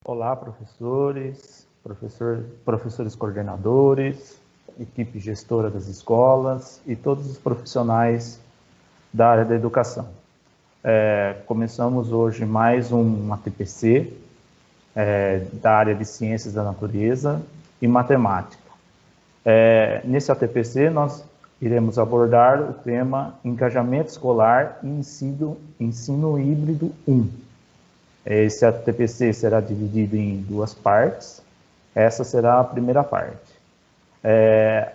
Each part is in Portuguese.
Olá, professores coordenadores, equipe gestora das escolas e todos os profissionais da área da educação. Começamos hoje mais um ATPC da área de Ciências da Natureza e Matemática. Nesse ATPC, nós iremos abordar o tema Engajamento Escolar e Ensino Híbrido 1. Esse ATPC será dividido em duas partes. Essa será a primeira parte.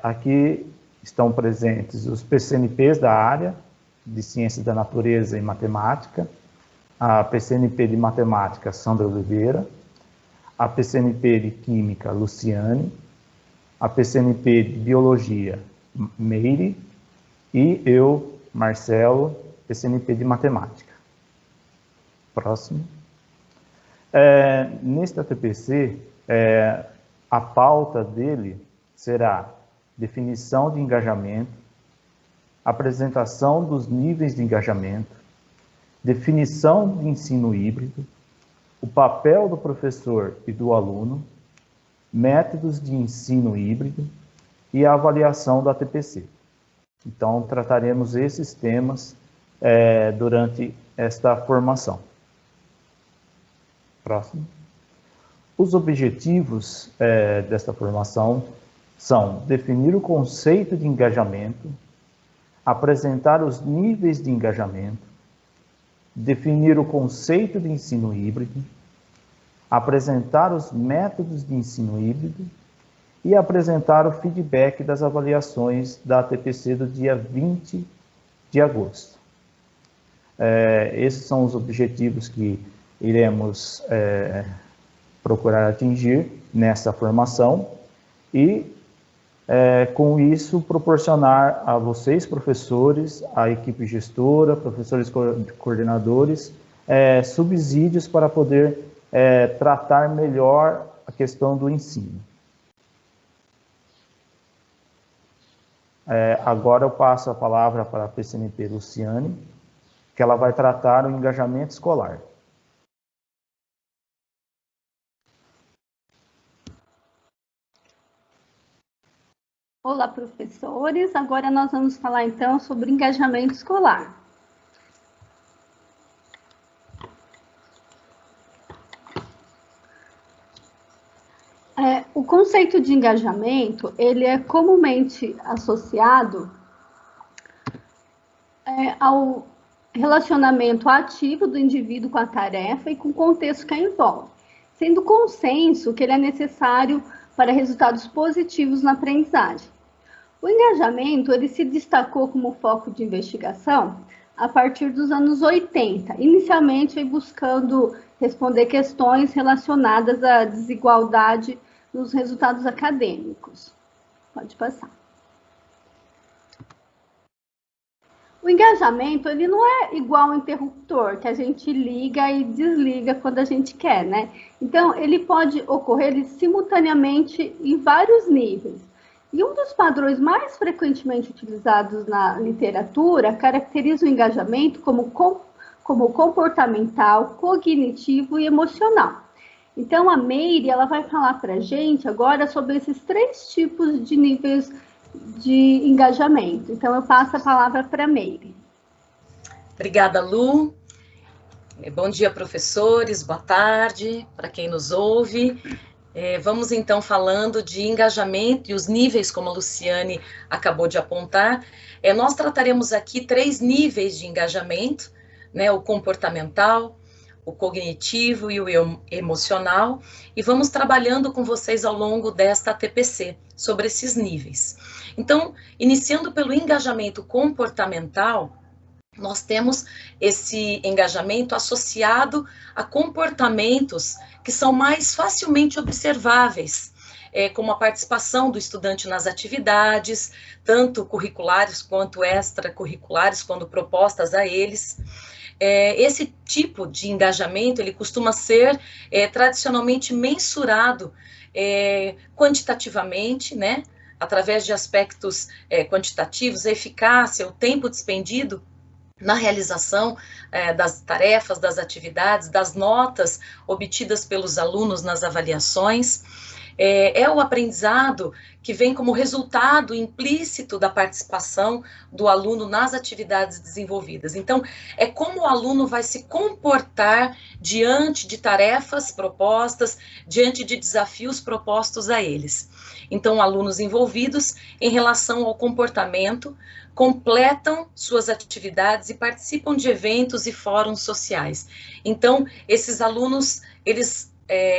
Aqui estão presentes os PCNPs da área de Ciências da Natureza e Matemática, a PCNP de Matemática, Sandra Oliveira, a PCNP de Química, Luciane, a PCNP de Biologia, Meire, e eu, Marcelo, PCNP de Matemática. Próximo. Neste ATPC, a pauta dele será definição de engajamento, apresentação dos níveis de engajamento, definição de ensino híbrido, o papel do professor e do aluno, métodos de ensino híbrido e a avaliação do ATPC. Então, trataremos esses temas durante esta formação. Próximo. Os objetivos desta formação são definir o conceito de engajamento, apresentar os níveis de engajamento, definir o conceito de ensino híbrido, apresentar os métodos de ensino híbrido e apresentar o feedback das avaliações da ATPC do dia 20 de agosto. Esses são os objetivos que iremos procurar atingir nessa formação e, com isso, proporcionar a vocês, professores, a equipe gestora, professores coordenadores, subsídios para poder tratar melhor a questão do ensino. Agora eu passo a palavra para a PCNP Luciane, que ela vai tratar o engajamento escolar. Olá, professores. Agora nós vamos falar, então, sobre engajamento escolar. O conceito de engajamento, ele é comumente associado ao relacionamento ativo do indivíduo com a tarefa e com o contexto que a envolve, sendo consenso que ele é necessário para resultados positivos na aprendizagem. O engajamento, ele se destacou como foco de investigação a partir dos anos 80, inicialmente buscando responder questões relacionadas à desigualdade nos resultados acadêmicos. Pode passar. O engajamento, ele não é igual ao interruptor, que a gente liga e desliga quando a gente quer, né? Então, ele pode ocorrer simultaneamente em vários níveis. E um dos padrões mais frequentemente utilizados na literatura caracteriza o engajamento como comportamental, cognitivo e emocional. Então, a Meire, ela vai falar para a gente agora sobre esses 3 tipos de níveis de engajamento. Então, eu passo a palavra para a Meire. Obrigada, Lu. Bom dia, professores. Boa tarde para quem nos ouve. Vamos, então, falando de engajamento e os níveis, como a Luciane acabou de apontar. Nós trataremos aqui 3 níveis de engajamento, né? O comportamental, o cognitivo e o emocional, e vamos trabalhando com vocês ao longo desta ATPC sobre esses níveis. Então, iniciando pelo engajamento comportamental, nós temos esse engajamento associado a comportamentos que são mais facilmente observáveis, como a participação do estudante nas atividades, tanto curriculares quanto extracurriculares, quando propostas a eles. Esse tipo de engajamento, ele costuma ser tradicionalmente mensurado quantitativamente, né? Através de aspectos quantitativos, a eficácia, o tempo despendido na realização das tarefas, das atividades, das notas obtidas pelos alunos nas avaliações. É o aprendizado que vem como resultado implícito da participação do aluno nas atividades desenvolvidas. Então, é como o aluno vai se comportar diante de tarefas propostas, diante de desafios propostos a eles. Então, alunos envolvidos em relação ao comportamento, completam suas atividades e participam de eventos e fóruns sociais. Então, esses alunos, eles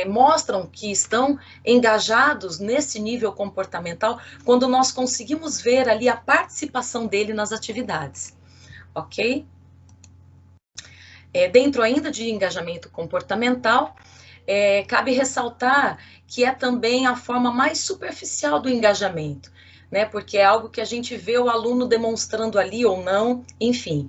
mostram que estão engajados nesse nível comportamental quando nós conseguimos ver ali a participação dele nas atividades, ok? Dentro ainda de engajamento comportamental, cabe ressaltar que é também a forma mais superficial do engajamento, né? Porque é algo que a gente vê o aluno demonstrando ali ou não, enfim.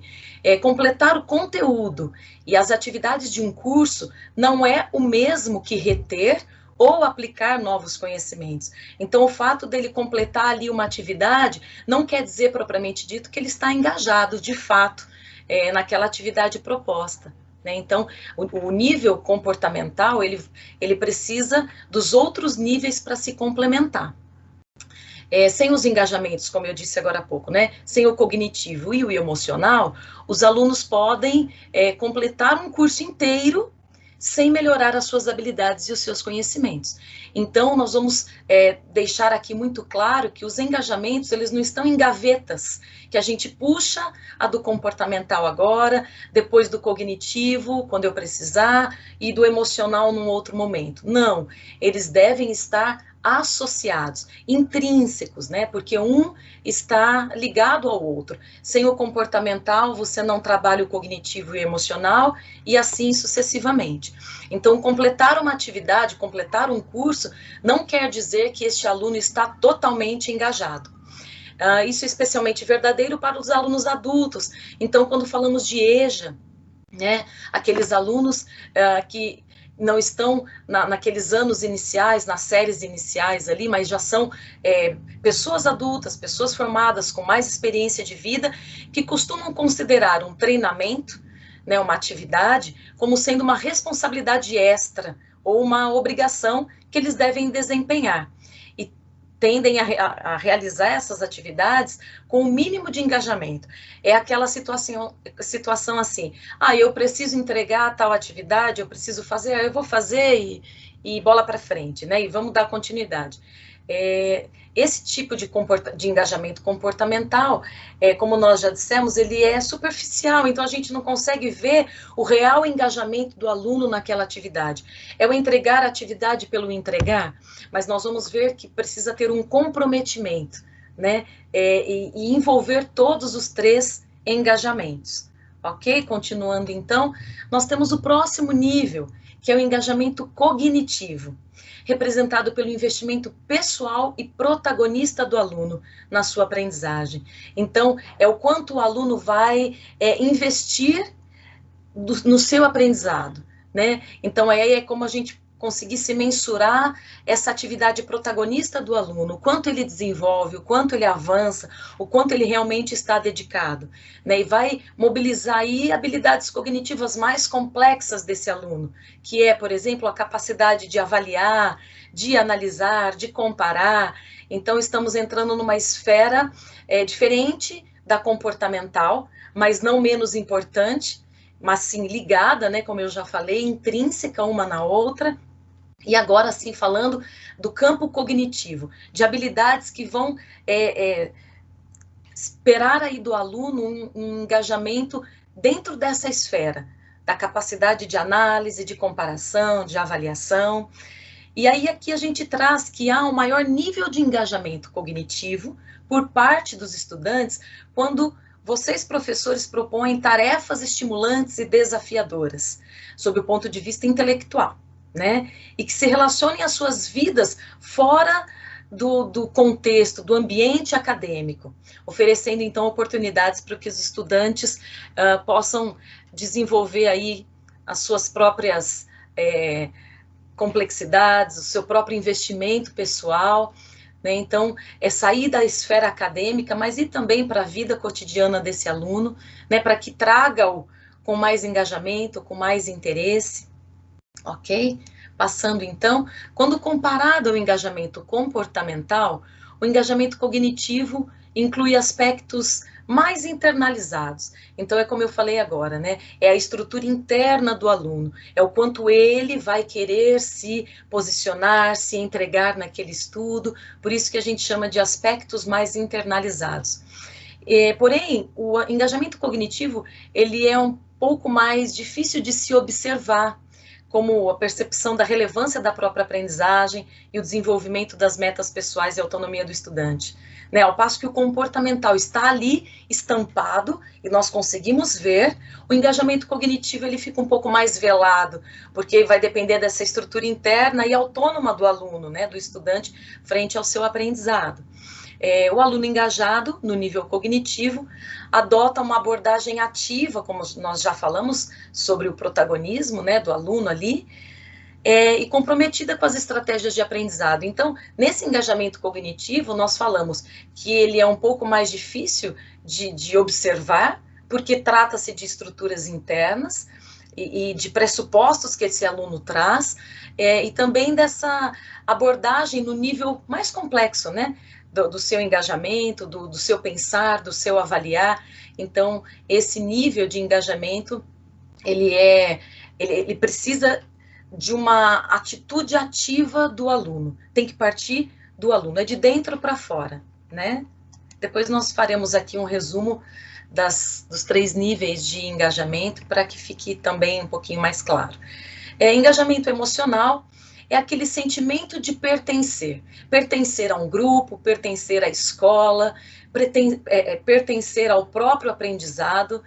Completar o conteúdo e as atividades de um curso não é o mesmo que reter ou aplicar novos conhecimentos. Então, o fato dele completar ali uma atividade não quer dizer, propriamente dito, que ele está engajado, de fato, naquela atividade proposta. Né? Então, o nível comportamental, ele precisa dos outros níveis para se complementar. Sem os engajamentos, como eu disse agora há pouco, né? Sem o cognitivo e o emocional, os alunos podem completar um curso inteiro sem melhorar as suas habilidades e os seus conhecimentos. Então, nós vamos deixar aqui muito claro que os engajamentos, eles não estão em gavetas, que a gente puxa a do comportamental agora, depois do cognitivo, quando eu precisar, e do emocional num outro momento. Não, eles devem estar associados, intrínsecos, né? Porque um está ligado ao outro. Sem o comportamental, você não trabalha o cognitivo e o emocional, e assim sucessivamente. Então, completar uma atividade, completar um curso, não quer dizer que este aluno está totalmente engajado. Isso é especialmente verdadeiro para os alunos adultos. Então, quando falamos de EJA, né? Aqueles alunos que não estão naqueles anos iniciais, nas séries iniciais ali, mas já são pessoas adultas, pessoas formadas com mais experiência de vida, que costumam considerar um treinamento, né, uma atividade, como sendo uma responsabilidade extra ou uma obrigação que eles devem desempenhar. E tendem a realizar essas atividades com o mínimo de engajamento. É aquela situação assim, eu preciso entregar tal atividade, eu preciso fazer, eu vou fazer e bola para frente, né? E vamos dar continuidade. Esse tipo de engajamento comportamental, como nós já dissemos, ele é superficial, então a gente não consegue ver o real engajamento do aluno naquela atividade. É o entregar a atividade pelo entregar, mas nós vamos ver que precisa ter um comprometimento, né? E envolver todos os 3 engajamentos. Ok? Continuando então, nós temos o próximo nível, que é o engajamento cognitivo, representado pelo investimento pessoal e protagonista do aluno na sua aprendizagem. Então, é o quanto o aluno vai investir no seu aprendizado, né? Então, aí é como a gente conseguisse mensurar essa atividade protagonista do aluno, o quanto ele desenvolve, o quanto ele avança, o quanto ele realmente está dedicado, né? E vai mobilizar aí habilidades cognitivas mais complexas desse aluno, que é, por exemplo, a capacidade de avaliar, de analisar, de comparar. Então, estamos entrando numa esfera diferente da comportamental, mas não menos importante, mas sim ligada, né, como eu já falei, intrínseca uma na outra. E agora sim, falando do campo cognitivo, de habilidades que vão esperar aí do aluno um engajamento dentro dessa esfera, da capacidade de análise, de comparação, de avaliação. E aí aqui a gente traz que há um maior nível de engajamento cognitivo por parte dos estudantes quando vocês, professores, propõem tarefas estimulantes e desafiadoras, sob o ponto de vista intelectual, né? E que se relacionem às suas vidas fora do contexto, do ambiente acadêmico, oferecendo, então, oportunidades para que os estudantes possam desenvolver aí as suas próprias complexidades, o seu próprio investimento pessoal, né? Então, é sair da esfera acadêmica, mas ir também para a vida cotidiana desse aluno, né? Para que traga-o com mais engajamento, com mais interesse, ok? Passando, então, quando comparado ao engajamento comportamental, o engajamento cognitivo inclui aspectos mais internalizados. Então, é como eu falei agora, né? É a estrutura interna do aluno, é o quanto ele vai querer se posicionar, se entregar naquele estudo, por isso que a gente chama de aspectos mais internalizados. Porém, o engajamento cognitivo, ele é um pouco mais difícil de se observar, como a percepção da relevância da própria aprendizagem e o desenvolvimento das metas pessoais e autonomia do estudante, né? Ao passo que o comportamental está ali estampado e nós conseguimos ver, o engajamento cognitivo ele fica um pouco mais velado, porque vai depender dessa estrutura interna e autônoma do aluno, né, do estudante, frente ao seu aprendizado. O aluno engajado no nível cognitivo adota uma abordagem ativa, como nós já falamos sobre o protagonismo, né, do aluno ali, e comprometida com as estratégias de aprendizado. Então, nesse engajamento cognitivo, nós falamos que ele é um pouco mais difícil de observar, porque trata-se de estruturas internas e de pressupostos que esse aluno traz, e também dessa abordagem no nível mais complexo, né? Do seu engajamento, do seu pensar, do seu avaliar. Então, esse nível de engajamento, ele precisa de uma atitude ativa do aluno. Tem que partir do aluno, é de dentro para fora, né? Depois nós faremos aqui um resumo dos 3 níveis de engajamento, para que fique também um pouquinho mais claro. Engajamento emocional é aquele sentimento de pertencer. Pertencer a um grupo, pertencer à escola, pertencer ao próprio aprendizado,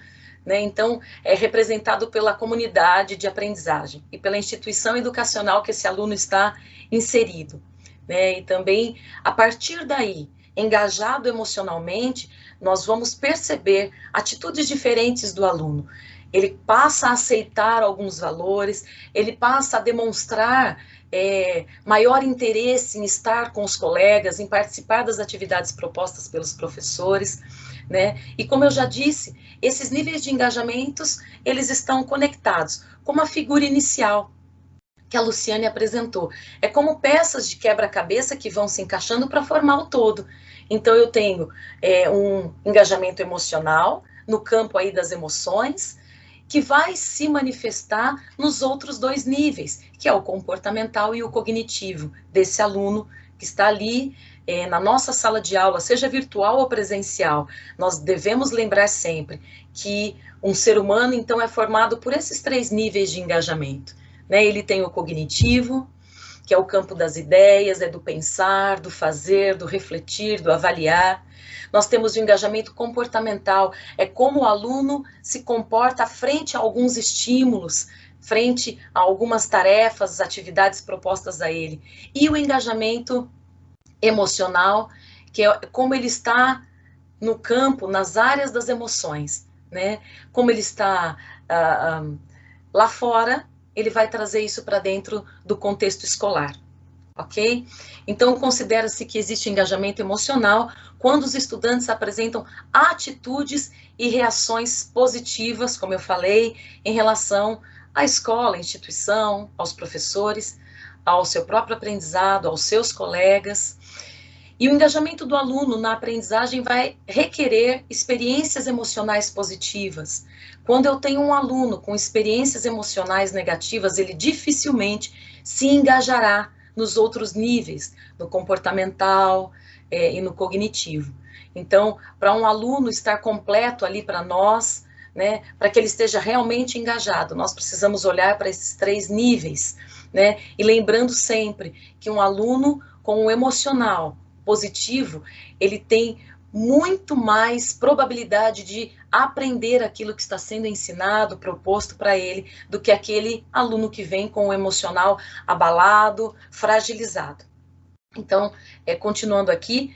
né? Então, é representado pela comunidade de aprendizagem e pela instituição educacional que esse aluno está inserido, né? E também, a partir daí, engajado emocionalmente, nós vamos perceber atitudes diferentes do aluno. Ele passa a aceitar alguns valores, ele passa a demonstrar maior interesse em estar com os colegas, em participar das atividades propostas pelos professores, né? E como eu já disse, esses níveis de engajamentos, eles estão conectados com uma figura inicial que a Luciane apresentou. É como peças de quebra-cabeça que vão se encaixando para formar o todo. Então, eu tenho um engajamento emocional no campo aí das emoções, que vai se manifestar nos outros 2 níveis, que é o comportamental e o cognitivo, desse aluno que está ali na nossa sala de aula, seja virtual ou presencial. Nós devemos lembrar sempre que um ser humano, então, é formado por esses 3 níveis de engajamento, né? Ele tem o cognitivo, que é o campo das ideias, do pensar, do fazer, do refletir, do avaliar. Nós temos o engajamento comportamental, é como o aluno se comporta frente a alguns estímulos, frente a algumas tarefas, atividades propostas a ele. E o engajamento emocional, que é como ele está no campo, nas áreas das emoções, né? Como ele está lá fora, ele vai trazer isso para dentro do contexto escolar, ok? Então, considera-se que existe engajamento emocional quando os estudantes apresentam atitudes e reações positivas, como eu falei, em relação à escola, à instituição, aos professores, ao seu próprio aprendizado, aos seus colegas. E o engajamento do aluno na aprendizagem vai requerer experiências emocionais positivas. Quando eu tenho um aluno com experiências emocionais negativas, ele dificilmente se engajará nos outros níveis, no comportamental e no cognitivo. Então, para um aluno estar completo ali para nós, né, para que ele esteja realmente engajado, nós precisamos olhar para esses 3 níveis, né, e lembrando sempre que um aluno com o emocional positivo, ele tem muito mais probabilidade de aprender aquilo que está sendo ensinado, proposto para ele, do que aquele aluno que vem com o emocional abalado, fragilizado. Então, continuando aqui,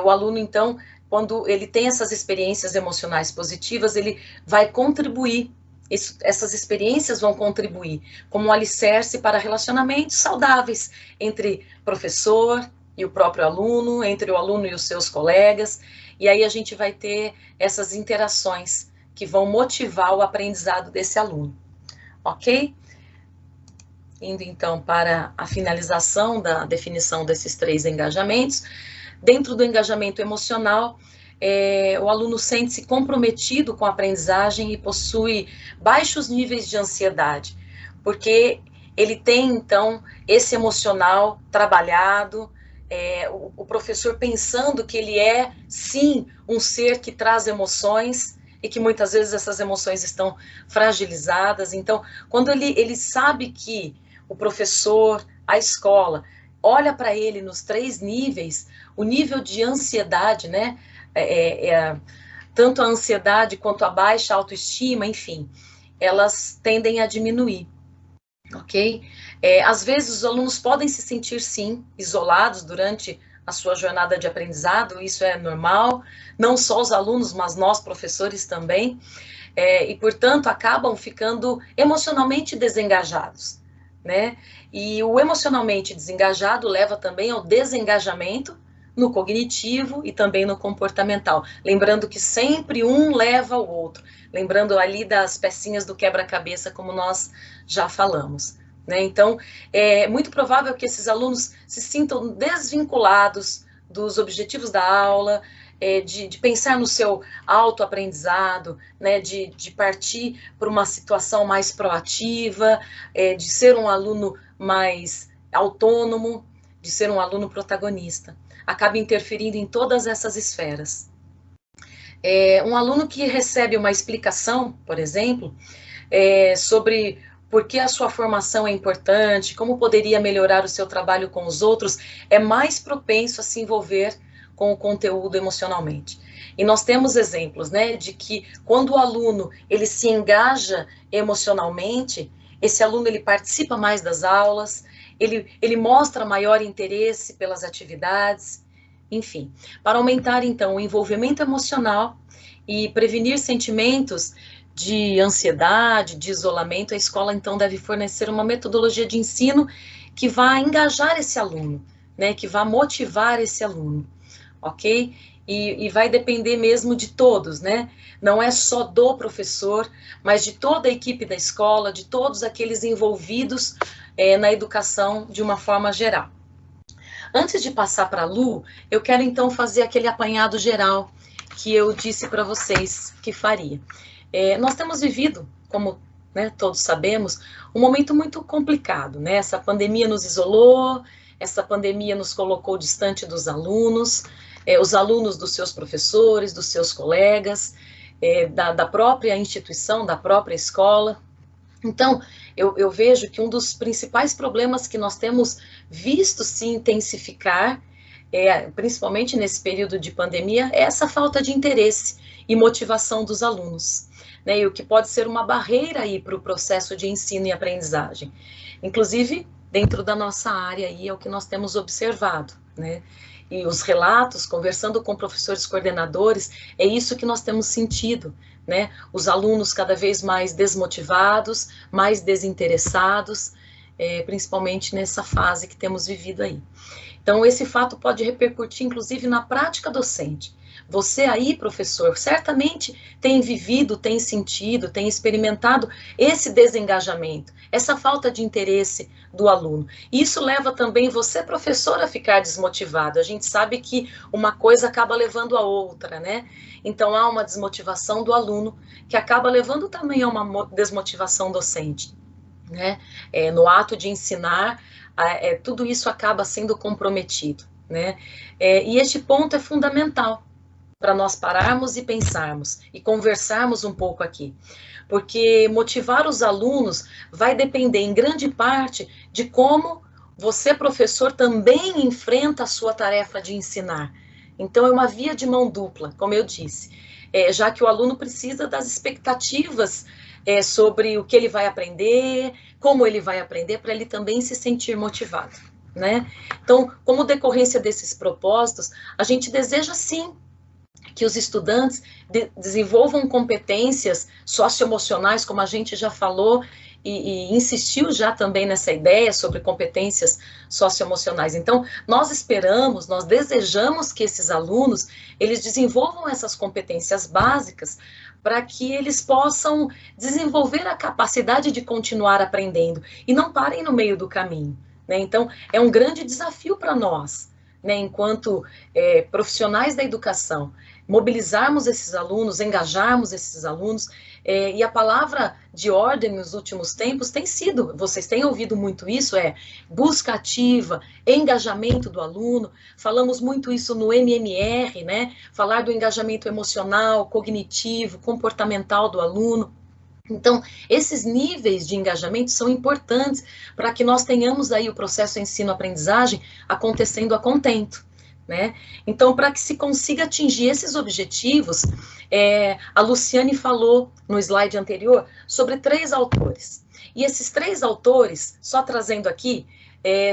o aluno, então, quando ele tem essas experiências emocionais positivas, ele vai contribuir, essas experiências vão contribuir como um alicerce para relacionamentos saudáveis entre professor, e o próprio aluno, entre o aluno e os seus colegas, e aí a gente vai ter essas interações que vão motivar o aprendizado desse aluno, ok? Indo então para a finalização da definição desses 3 engajamentos. Dentro do engajamento emocional, o aluno sente-se comprometido com a aprendizagem e possui baixos níveis de ansiedade, porque ele tem, então, esse emocional trabalhado, o professor pensando que ele é, sim, um ser que traz emoções, e que muitas vezes essas emoções estão fragilizadas. Então, quando ele sabe que o professor, a escola, olha para ele nos 3 níveis, o nível de ansiedade, né? Tanto a ansiedade quanto a baixa autoestima, enfim, elas tendem a diminuir, ok? Às vezes os alunos podem se sentir, sim, isolados durante a sua jornada de aprendizado, isso é normal, não só os alunos, mas nós, professores, também, e, portanto, acabam ficando emocionalmente desengajados, né? E o emocionalmente desengajado leva também ao desengajamento no cognitivo e também no comportamental. Lembrando que sempre um leva ao outro. Lembrando ali das pecinhas do quebra-cabeça, como nós já falamos, né? Então, é muito provável que esses alunos se sintam desvinculados dos objetivos da aula, de pensar no seu autoaprendizado, né, de partir para uma situação mais proativa, de ser um aluno mais autônomo, de ser um aluno protagonista. Acaba interferindo em todas essas esferas. Um aluno que recebe uma explicação, por exemplo, sobre por que a sua formação é importante, como poderia melhorar o seu trabalho com os outros, é mais propenso a se envolver com o conteúdo emocionalmente. E nós temos exemplos, né, de que quando o aluno ele se engaja emocionalmente, esse aluno ele participa mais das aulas, ele mostra maior interesse pelas atividades, enfim. Para aumentar, então, o envolvimento emocional e prevenir sentimentos de ansiedade, de isolamento, a escola, então, deve fornecer uma metodologia de ensino que vá engajar esse aluno, né, que vá motivar esse aluno, ok? E vai depender mesmo de todos, né? Não é só do professor, mas de toda a equipe da escola, de todos aqueles envolvidos na educação de uma forma geral. Antes de passar para a Lu, eu quero então fazer aquele apanhado geral que eu disse para vocês que faria. Nós temos vivido, como, né, todos sabemos, um momento muito complicado, né? Essa pandemia nos isolou, essa pandemia nos colocou distante dos alunos, os alunos dos seus professores, dos seus colegas, da própria instituição, da própria escola. Então, eu vejo que um dos principais problemas que nós temos visto se intensificar, principalmente nesse período de pandemia, é essa falta de interesse e motivação dos alunos, né? E o que pode ser uma barreira aí para o processo de ensino e aprendizagem. Inclusive, dentro da nossa área aí é o que nós temos observado, né? E os relatos, conversando com professores coordenadores, é isso que nós temos sentido, né? Os alunos cada vez mais desmotivados, mais desinteressados, principalmente nessa fase que temos vivido aí. Então, esse fato pode repercutir, inclusive, na prática docente. Você aí, professor, certamente tem vivido, tem sentido, tem experimentado esse desengajamento, essa falta de interesse do aluno. Isso leva também você, professor, a ficar desmotivado. A gente sabe que uma coisa acaba levando a outra, né? Então, há uma desmotivação do aluno, que acaba levando também a uma desmotivação docente, né? No ato de ensinar, tudo isso acaba sendo comprometido, né? E este ponto é fundamental para nós pararmos e pensarmos e conversarmos um pouco aqui, porque motivar os alunos vai depender em grande parte de como você, professor, também enfrenta a sua tarefa de ensinar. Então, é uma via de mão dupla, como eu disse, já que o aluno precisa das expectativas sobre o que ele vai aprender, como ele vai aprender, para ele também se sentir motivado, né? Então, como decorrência desses propósitos, a gente deseja, sim, que os estudantes desenvolvam competências socioemocionais, como a gente já falou, e insistiu já também nessa ideia sobre competências socioemocionais. Então, nós esperamos, nós desejamos que esses alunos, eles desenvolvam essas competências básicas para que eles possam desenvolver a capacidade de continuar aprendendo e não parem no meio do caminho, né? Então, é um grande desafio para nós, né, enquanto profissionais da educação, mobilizarmos esses alunos, engajarmos esses alunos, e a palavra de ordem nos últimos tempos tem sido, vocês têm ouvido muito isso, busca ativa, engajamento do aluno, falamos muito isso no MMR, né, falar do engajamento emocional, cognitivo, comportamental do aluno. Então, esses níveis de engajamento são importantes para que nós tenhamos aí o processo ensino-aprendizagem acontecendo a contento, né? Então, para que se consiga atingir esses objetivos, a Luciane falou no slide anterior sobre 3 autores. E esses 3 autores, só trazendo aqui,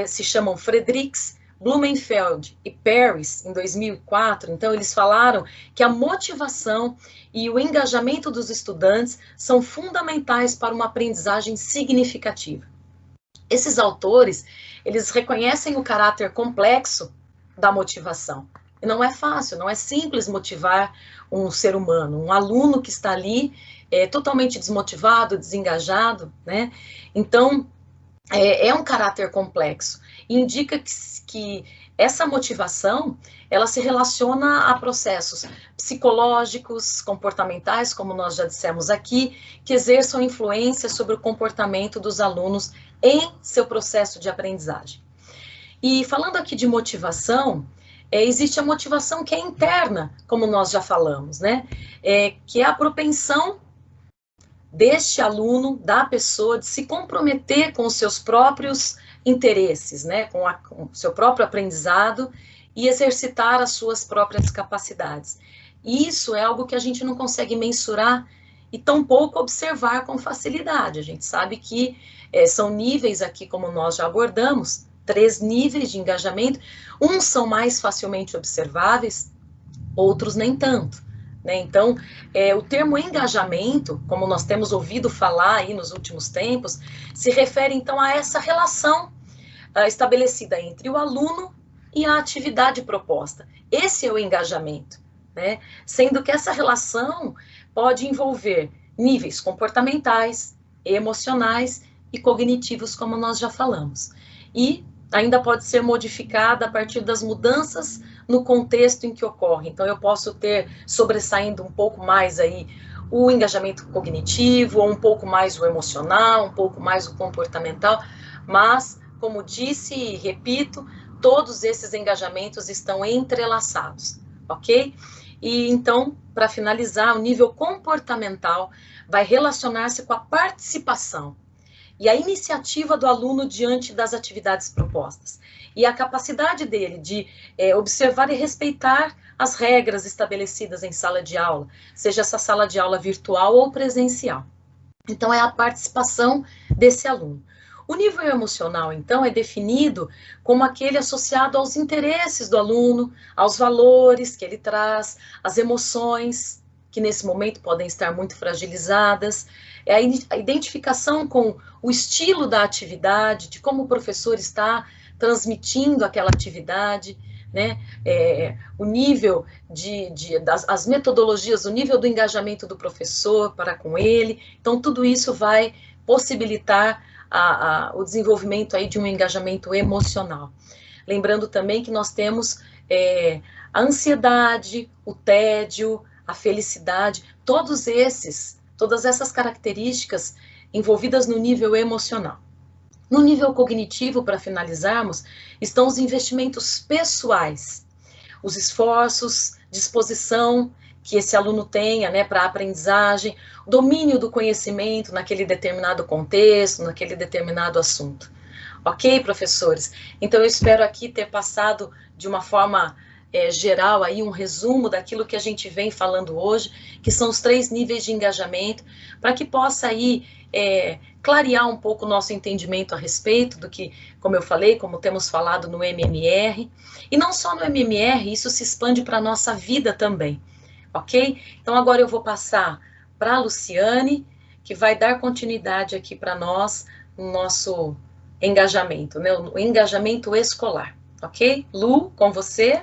se chamam Friedrichs, Blumenfeld e Paris, em 2004, então eles falaram que a motivação e o engajamento dos estudantes são fundamentais para uma aprendizagem significativa. Esses autores, eles reconhecem o caráter complexo da motivação. E não é fácil, não é simples motivar um ser humano, um aluno que está ali totalmente desmotivado, desengajado, né? Então, é um caráter complexo. E indica que essa motivação, ela se relaciona a processos psicológicos, comportamentais, como nós já dissemos aqui, que exerçam influência sobre o comportamento dos alunos em seu processo de aprendizagem. E falando aqui de motivação, existe a motivação que é interna, como nós já falamos, né? Que é a propensão deste aluno, da pessoa, de se comprometer com os seus próprios interesses, né, com o seu próprio aprendizado e exercitar as suas próprias capacidades. E isso é algo que a gente não consegue mensurar e tampouco observar com facilidade. A gente sabe que são níveis aqui, como nós já abordamos, 3 níveis de engajamento. Uns são mais facilmente observáveis, outros nem tanto, né? Então, o termo engajamento, como nós temos ouvido falar aí nos últimos tempos, se refere então a essa relação estabelecida entre o aluno e a atividade proposta. Esse é o engajamento, né? Sendo que essa relação pode envolver níveis comportamentais, emocionais e cognitivos, como nós já falamos. E ainda pode ser modificada a partir das mudanças no contexto em que ocorre. Então, eu posso ter sobressaindo um pouco mais aí o engajamento cognitivo, ou um pouco mais o emocional, um pouco mais o comportamental, mas, como disse e repito, todos esses engajamentos estão entrelaçados, ok? E então, para finalizar, o nível comportamental vai relacionar-se com a participação e a iniciativa do aluno diante das atividades propostas, e a capacidade dele de observar e respeitar as regras estabelecidas em sala de aula, seja essa sala de aula virtual ou presencial. Então, é a participação desse aluno. O nível emocional, então, é definido como aquele associado aos interesses do aluno, aos valores que ele traz, às emoções, que nesse momento podem estar muito fragilizadas, é a identificação com o estilo da atividade, de como o professor está transmitindo aquela atividade, né? O nível as metodologias, o nível do engajamento do professor para com ele. Então, tudo isso vai possibilitar o desenvolvimento aí de um engajamento emocional. Lembrando também que nós temos a ansiedade, o tédio, a felicidade, todas essas características envolvidas no nível emocional. No nível cognitivo, para finalizarmos, estão os investimentos pessoais, os esforços, disposição que esse aluno tenha, né, para a aprendizagem, o domínio do conhecimento naquele determinado contexto, naquele determinado assunto. Ok, professores? Então, eu espero aqui ter passado de uma forma geral aí um resumo daquilo que a gente vem falando hoje, que são os 3 níveis de engajamento, para que possa aí clarear um pouco o nosso entendimento a respeito do que, como eu falei, como temos falado no MMR, e não só no MMR, isso se expande para a nossa vida também, ok? Então, agora eu vou passar para a Luciane, que vai dar continuidade aqui para nós, no nosso engajamento, né? O engajamento escolar, ok? Lu, com você.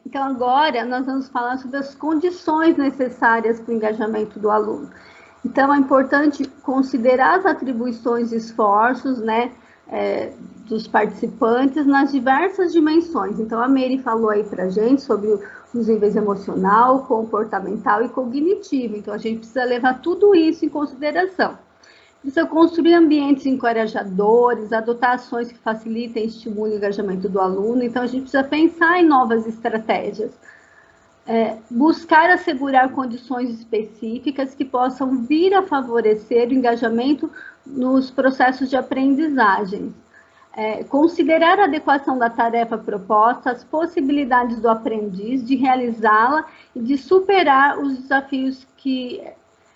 Então, agora nós vamos falar sobre as condições necessárias para o engajamento do aluno. Então, é importante considerar as atribuições e esforços, né, dos participantes nas diversas dimensões. Então, a Meire falou aí para a gente sobre os níveis emocional, comportamental e cognitivo. Então, a gente precisa levar tudo isso em consideração. Precisa construir ambientes encorajadores, adotar ações que facilitem e estimulem o engajamento do aluno. Então, a gente precisa pensar em novas estratégias. Buscar assegurar condições específicas que possam vir a favorecer o engajamento nos processos de aprendizagem. Considerar a adequação da tarefa proposta, as possibilidades do aprendiz de realizá-la e de superar os desafios que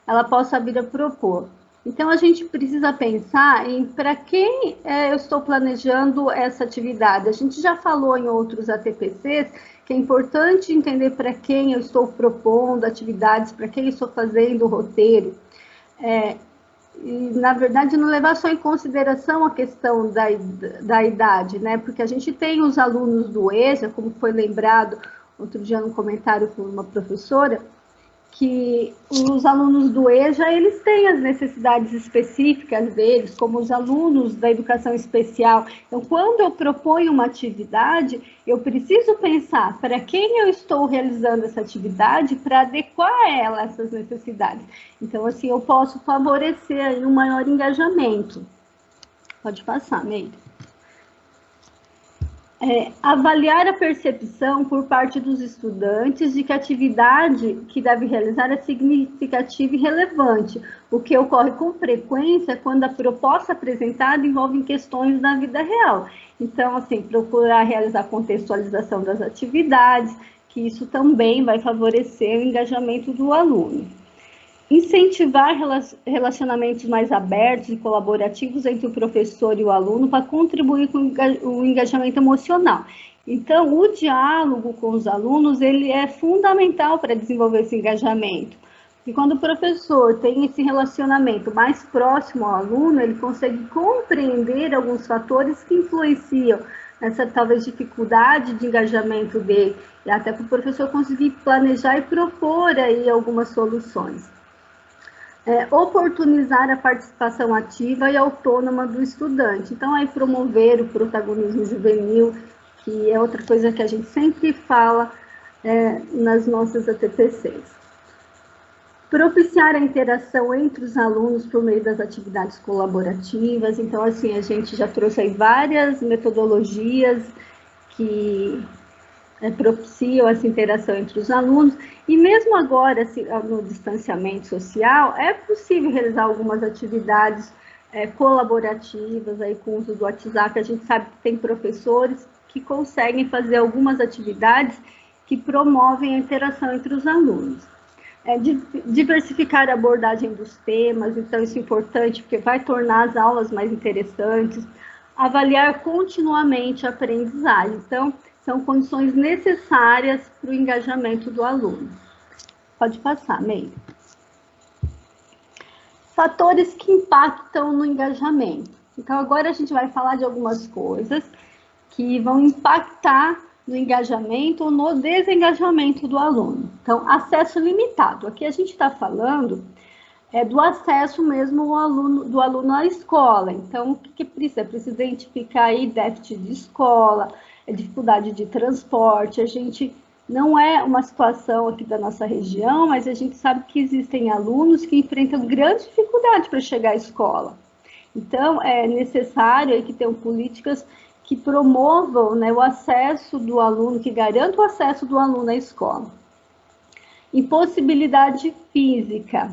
ela possa vir a propor. Então, a gente precisa pensar em para quem eu estou planejando essa atividade. A gente já falou em outros ATPCs que é importante entender para quem eu estou propondo atividades, para quem eu estou fazendo o roteiro. E, na verdade, não levar só em consideração a questão da idade, né? Porque a gente tem os alunos do EJA, como foi lembrado outro dia num comentário por uma professora, que os alunos do EJA, eles têm as necessidades específicas deles, como os alunos da educação especial. Então, quando eu proponho uma atividade, eu preciso pensar para quem eu estou realizando essa atividade para adequar ela a essas necessidades. Então, assim, eu posso favorecer aí um maior engajamento. Pode passar, Meire. Avaliar a percepção por parte dos estudantes de que a atividade que deve realizar é significativa e relevante, o que ocorre com frequência quando a proposta apresentada envolve questões da vida real. Então, assim, procurar realizar contextualização das atividades, que isso também vai favorecer o engajamento do aluno. Incentivar relacionamentos mais abertos e colaborativos entre o professor e o aluno para contribuir com o engajamento emocional. Então, o diálogo com os alunos, ele é fundamental para desenvolver esse engajamento. E quando o professor tem esse relacionamento mais próximo ao aluno, ele consegue compreender alguns fatores que influenciam nessa, talvez, dificuldade de engajamento dele, e até para o professor conseguir planejar e propor aí algumas soluções. Oportunizar a participação ativa e autônoma do estudante. Então, aí promover o protagonismo juvenil, que é outra coisa que a gente sempre fala nas nossas ATPCs. Propiciar a interação entre os alunos por meio das atividades colaborativas. Então, assim, a gente já trouxe aí várias metodologias que propiciam essa interação entre os alunos, e mesmo agora, no distanciamento social, é possível realizar algumas atividades colaborativas, aí com o uso do WhatsApp. A gente sabe que tem professores que conseguem fazer algumas atividades que promovem a interação entre os alunos. Diversificar a abordagem dos temas, então isso é importante, porque vai tornar as aulas mais interessantes. Avaliar continuamente a aprendizagem. Então, são condições necessárias para o engajamento do aluno. Pode passar, Meire. Fatores que impactam no engajamento. Então, agora a gente vai falar de algumas coisas que vão impactar no engajamento ou no desengajamento do aluno. Então, acesso limitado. Aqui a gente está falando do acesso mesmo do aluno à escola. Então, o que precisa? Precisa identificar aí déficit de escola, dificuldade de transporte. A gente não é uma situação aqui da nossa região, mas a gente sabe que existem alunos que enfrentam grande dificuldade para chegar à escola. Então, é necessário aí que tenham políticas que promovam, né, o acesso do aluno, que garantam o acesso do aluno à escola. Impossibilidade física.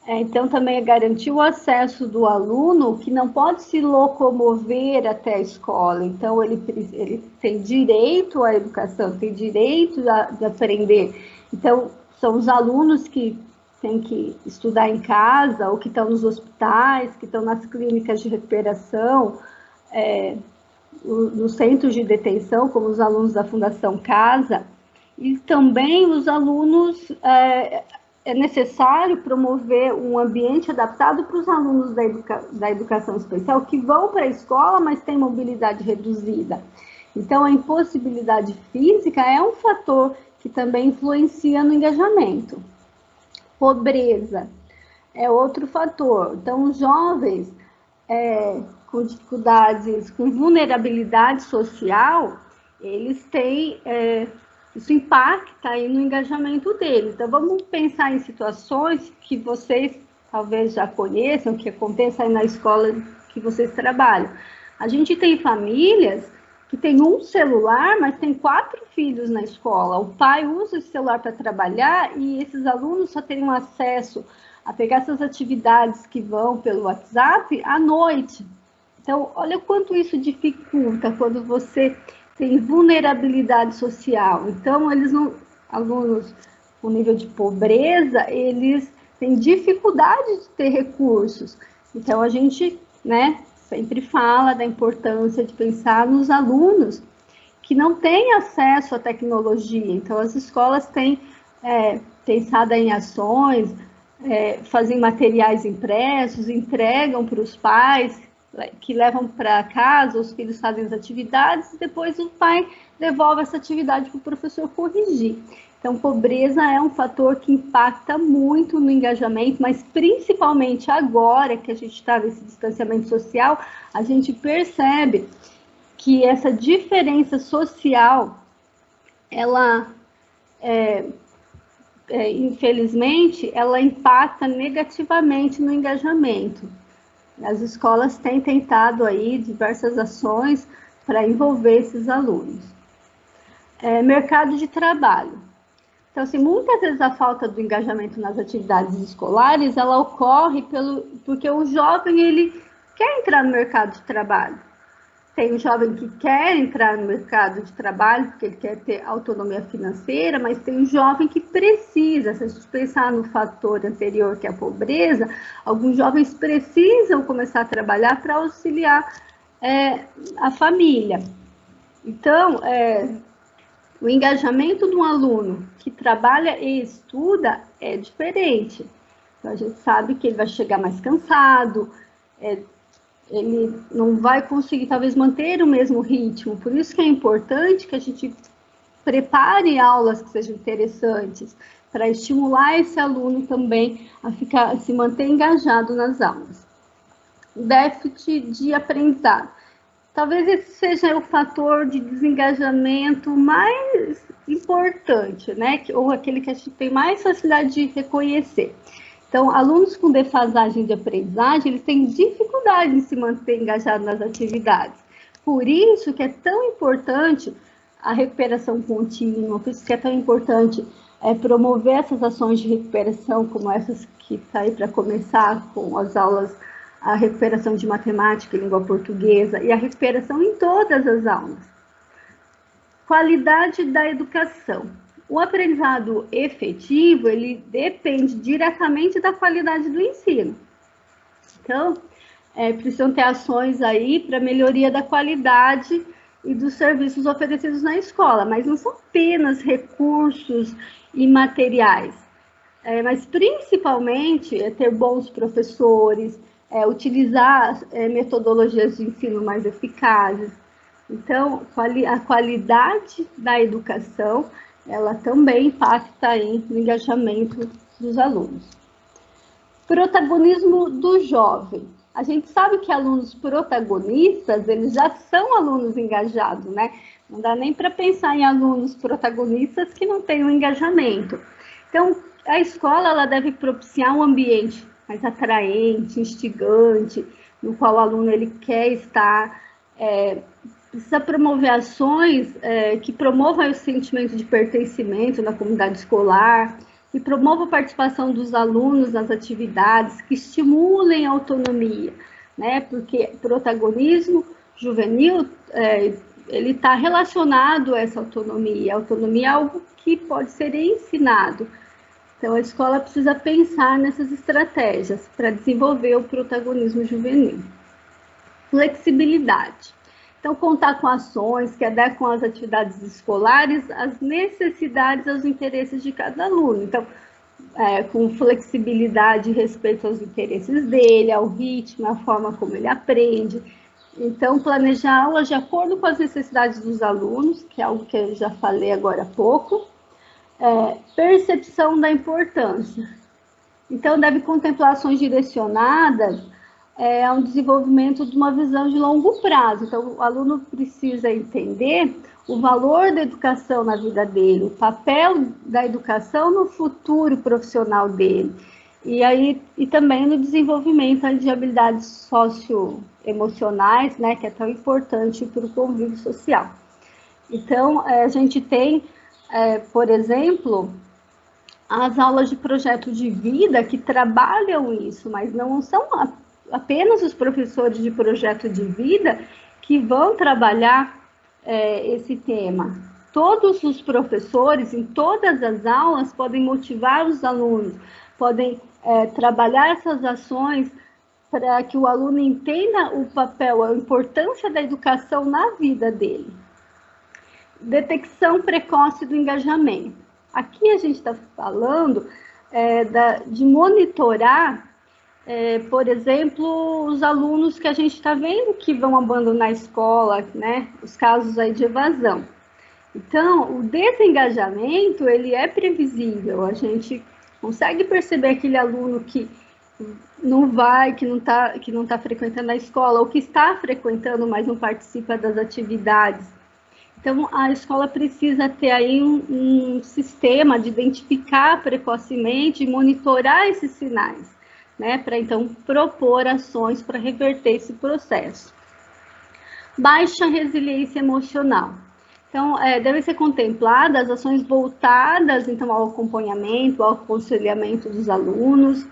Então, também é garantir o acesso do aluno que não pode se locomover até a escola. Então, ele tem direito à educação, tem direito de aprender. Então, são os alunos que têm que estudar em casa, ou que estão nos hospitais, que estão nas clínicas de recuperação, nos centros de detenção, como os alunos da Fundação Casa, e também os alunos é necessário promover um ambiente adaptado para os alunos da educação especial que vão para a escola, mas têm mobilidade reduzida. Então, a impossibilidade física é um fator que também influencia no engajamento. Pobreza é outro fator. Então, os jovens com dificuldades, com vulnerabilidade social, eles têm, isso impacta aí no engajamento deles. Então, vamos pensar em situações que vocês talvez já conheçam, que aconteça aí na escola que vocês trabalham. A gente tem famílias que tem um celular, mas tem 4 filhos na escola. O pai usa esse celular para trabalhar e esses alunos só teriam acesso a pegar essas atividades que vão pelo WhatsApp à noite. Então, olha o quanto isso dificulta quando você tem vulnerabilidade social. Então, alunos com nível de pobreza, eles têm dificuldade de ter recursos. Então, a gente, sempre fala da importância de pensar nos alunos que não têm acesso à tecnologia. Então, as escolas têm pensado em ações, fazem materiais impressos, entregam para os pais, que levam para casa, os filhos fazem as atividades, e depois o pai devolve essa atividade para o professor corrigir. Então, pobreza é um fator que impacta muito no engajamento, mas principalmente agora que a gente está nesse distanciamento social, a gente percebe que essa diferença social, ela, infelizmente, ela impacta negativamente no engajamento. As escolas têm tentado aí diversas ações para envolver esses alunos. Mercado de trabalho. Então, assim, muitas vezes a falta do engajamento nas atividades escolares, ela ocorre porque o jovem, ele quer entrar no mercado de trabalho. Tem um jovem que quer entrar no mercado de trabalho porque ele quer ter autonomia financeira, mas tem um jovem que precisa, se a gente pensar no fator anterior, que é a pobreza, alguns jovens precisam começar a trabalhar para auxiliar a família. Então, o engajamento de um aluno que trabalha e estuda é diferente. Então, a gente sabe que ele vai chegar mais cansado, ele não vai conseguir, talvez, manter o mesmo ritmo. Por isso que é importante que a gente prepare aulas que sejam interessantes, para estimular esse aluno também a se manter engajado nas aulas. Déficit de aprendizado. Talvez esse seja o fator de desengajamento mais importante, ou aquele que a gente tem mais facilidade de reconhecer. Então, alunos com defasagem de aprendizagem, eles têm dificuldade em se manter engajados nas atividades. Por isso que é tão importante a recuperação contínua, por isso que é tão importante promover essas ações de recuperação, como essas que está aí para começar com as aulas, a recuperação de matemática e língua portuguesa, e a recuperação em todas as aulas. Qualidade da educação. O aprendizado efetivo, ele depende diretamente da qualidade do ensino. Então, precisam ter ações aí para melhoria da qualidade e dos serviços oferecidos na escola, mas não são apenas recursos e materiais, mas principalmente ter bons professores, utilizar metodologias de ensino mais eficazes. Então, a qualidade da educação, ela também impacta aí no engajamento dos alunos. Protagonismo do jovem. A gente sabe que alunos protagonistas, eles já são alunos engajados, Não dá nem para pensar em alunos protagonistas que não têm um engajamento. Então, a escola, ela deve propiciar um ambiente mais atraente, instigante, no qual o aluno ele quer estar, precisa promover ações que promovam o sentimento de pertencimento na comunidade escolar, que promovam a participação dos alunos nas atividades, que estimulem a autonomia, porque protagonismo juvenil, ele está relacionado a essa autonomia. A autonomia é algo que pode ser ensinado. Então, a escola precisa pensar nessas estratégias para desenvolver o protagonismo juvenil. Flexibilidade. Então, contar com ações que adequam as atividades escolares às necessidades, aos interesses de cada aluno. Então, com flexibilidade respeito aos interesses dele, ao ritmo, à forma como ele aprende. Então, planejar a aula de acordo com as necessidades dos alunos, que é algo que eu já falei agora há pouco. Percepção da importância. Então, deve contemplar ações direcionadas ao desenvolvimento de uma visão de longo prazo. Então, o aluno precisa entender o valor da educação na vida dele, o papel da educação no futuro profissional dele, e também no desenvolvimento de habilidades socioemocionais, né, que é tão importante para o convívio social. Então, a gente tem, por exemplo, as aulas de projeto de vida que trabalham isso, mas não são apenas os professores de projeto de vida que vão trabalhar esse tema. Todos os professores, em todas as aulas, podem motivar os alunos, podem trabalhar essas ações para que o aluno entenda o papel, a importância da educação na vida dele. Detecção precoce do engajamento. Aqui a gente está falando de monitorar, por exemplo, os alunos que a gente está vendo que vão abandonar a escola, né? Os casos aí de evasão. Então, o desengajamento, ele é previsível, a gente consegue perceber aquele aluno que não vai, que não tá frequentando a escola, ou que está frequentando, mas não participa das atividades. Então, a escola precisa ter aí um sistema de identificar precocemente e monitorar esses sinais, né, para então propor ações para reverter esse processo. Baixa resiliência emocional. Então, devem ser contempladas ações voltadas então, ao acompanhamento, ao aconselhamento dos alunos,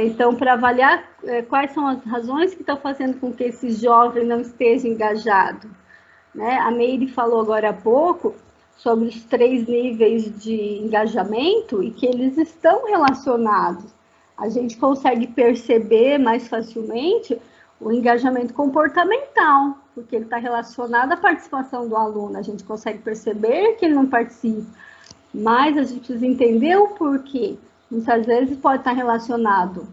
então, para avaliar quais são as razões que estão fazendo com que esse jovem não esteja engajado. Né? A Meire falou agora há pouco sobre os 3 níveis de engajamento e que eles estão relacionados. A gente consegue perceber mais facilmente o engajamento comportamental, porque ele está relacionado à participação do aluno. A gente consegue perceber que ele não participa, mas a gente precisa entender o porquê. Muitas vezes pode estar relacionado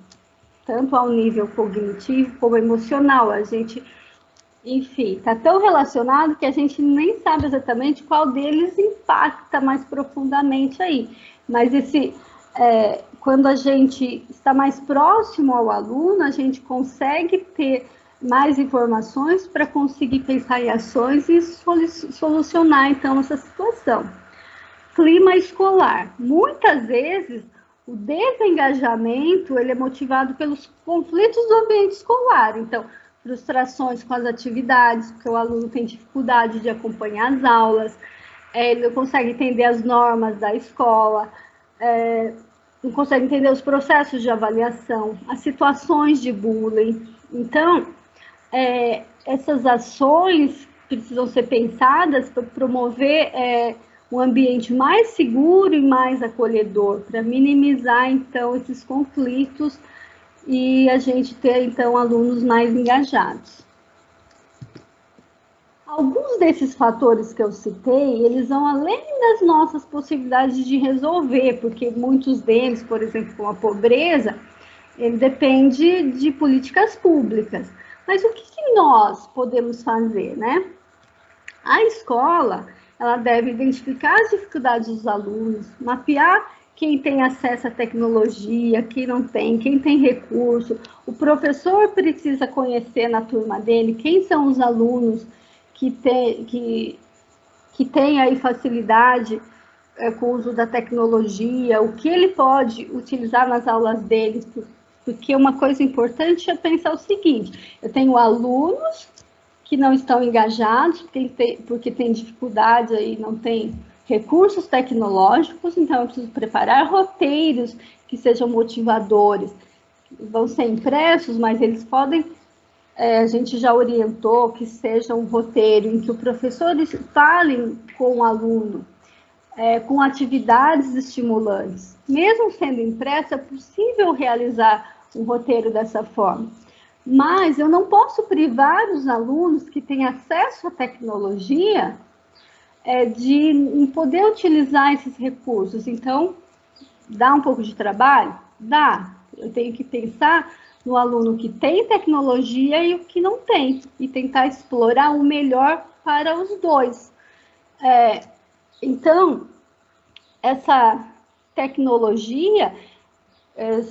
tanto ao nível cognitivo como emocional. A gente, enfim, está tão relacionado que a gente nem sabe exatamente qual deles impacta mais profundamente aí. Mas quando a gente está mais próximo ao aluno, a gente consegue ter mais informações para conseguir pensar em ações e solucionar, então, essa situação. Clima escolar. Muitas vezes, o desengajamento ele é motivado pelos conflitos do ambiente escolar. Então, frustrações com as atividades, porque o aluno tem dificuldade de acompanhar as aulas, ele não consegue entender as normas da escola, não consegue entender os processos de avaliação, as situações de bullying. Então, essas ações precisam ser pensadas para promover um ambiente mais seguro e mais acolhedor, para minimizar, então, esses conflitos e a gente ter, então, alunos mais engajados. Alguns desses fatores que eu citei, eles vão além das nossas possibilidades de resolver, porque muitos deles, por exemplo, como a pobreza, ele depende de políticas públicas. Mas o que nós podemos fazer, né? A escola, ela deve identificar as dificuldades dos alunos, mapear quem tem acesso à tecnologia, quem não tem, quem tem recurso. O professor precisa conhecer na turma dele quem são os alunos que tem aí facilidade com o uso da tecnologia, o que ele pode utilizar nas aulas dele, porque uma coisa importante é pensar o seguinte: eu tenho alunos que não estão engajados, porque tem dificuldade aí, não tem recursos tecnológicos, então eu preciso preparar roteiros que sejam motivadores, vão ser impressos, mas eles podem, a gente já orientou que seja um roteiro em que o professor fale com o aluno, com atividades estimulantes. Mesmo sendo impresso, é possível realizar um roteiro dessa forma. Mas eu não posso privar os alunos que têm acesso à tecnologia de poder utilizar esses recursos. Então, Dá um pouco de trabalho? Dá. Eu tenho que pensar no aluno que tem tecnologia e o que não tem, e tentar explorar o melhor para os dois. Então, essa tecnologia,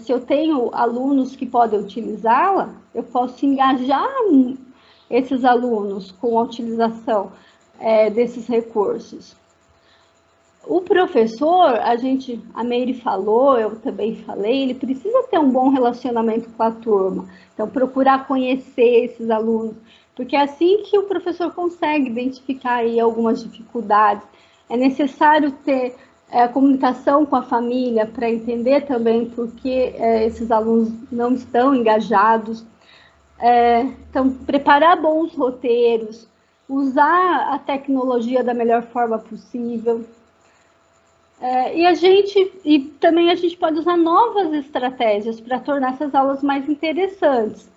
se eu tenho alunos que podem utilizá-la, eu posso engajar esses alunos com a utilização desses recursos. O professor, a Meire falou, eu também falei, ele precisa ter um bom relacionamento com a turma. Então, procurar conhecer esses alunos, porque é assim que o professor consegue identificar aí algumas dificuldades. É necessário ter comunicação com a família para entender também por que esses alunos não estão engajados. Então, preparar bons roteiros, usar a tecnologia da melhor forma possível. E também a gente pode usar novas estratégias para tornar essas aulas mais interessantes.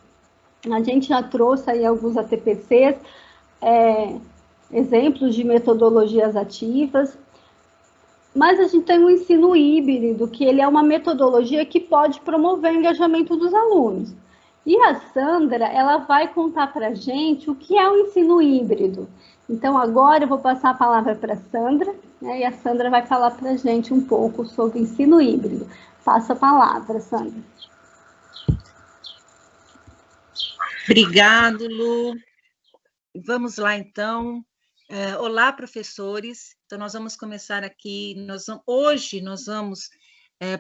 A gente já trouxe aí alguns ATPCs, exemplos de metodologias ativas, mas a gente tem um ensino híbrido, que ele é uma metodologia que pode promover o engajamento dos alunos. E a Sandra, ela vai contar para a gente o que é o ensino híbrido. Então, agora eu vou passar a palavra para a Sandra, né, e a Sandra vai falar para a gente um pouco sobre o ensino híbrido. Passa a palavra, Sandra. Obrigado, Lu. Vamos lá, então. Olá, professores. Então, nós vamos começar aqui. Hoje, nós vamos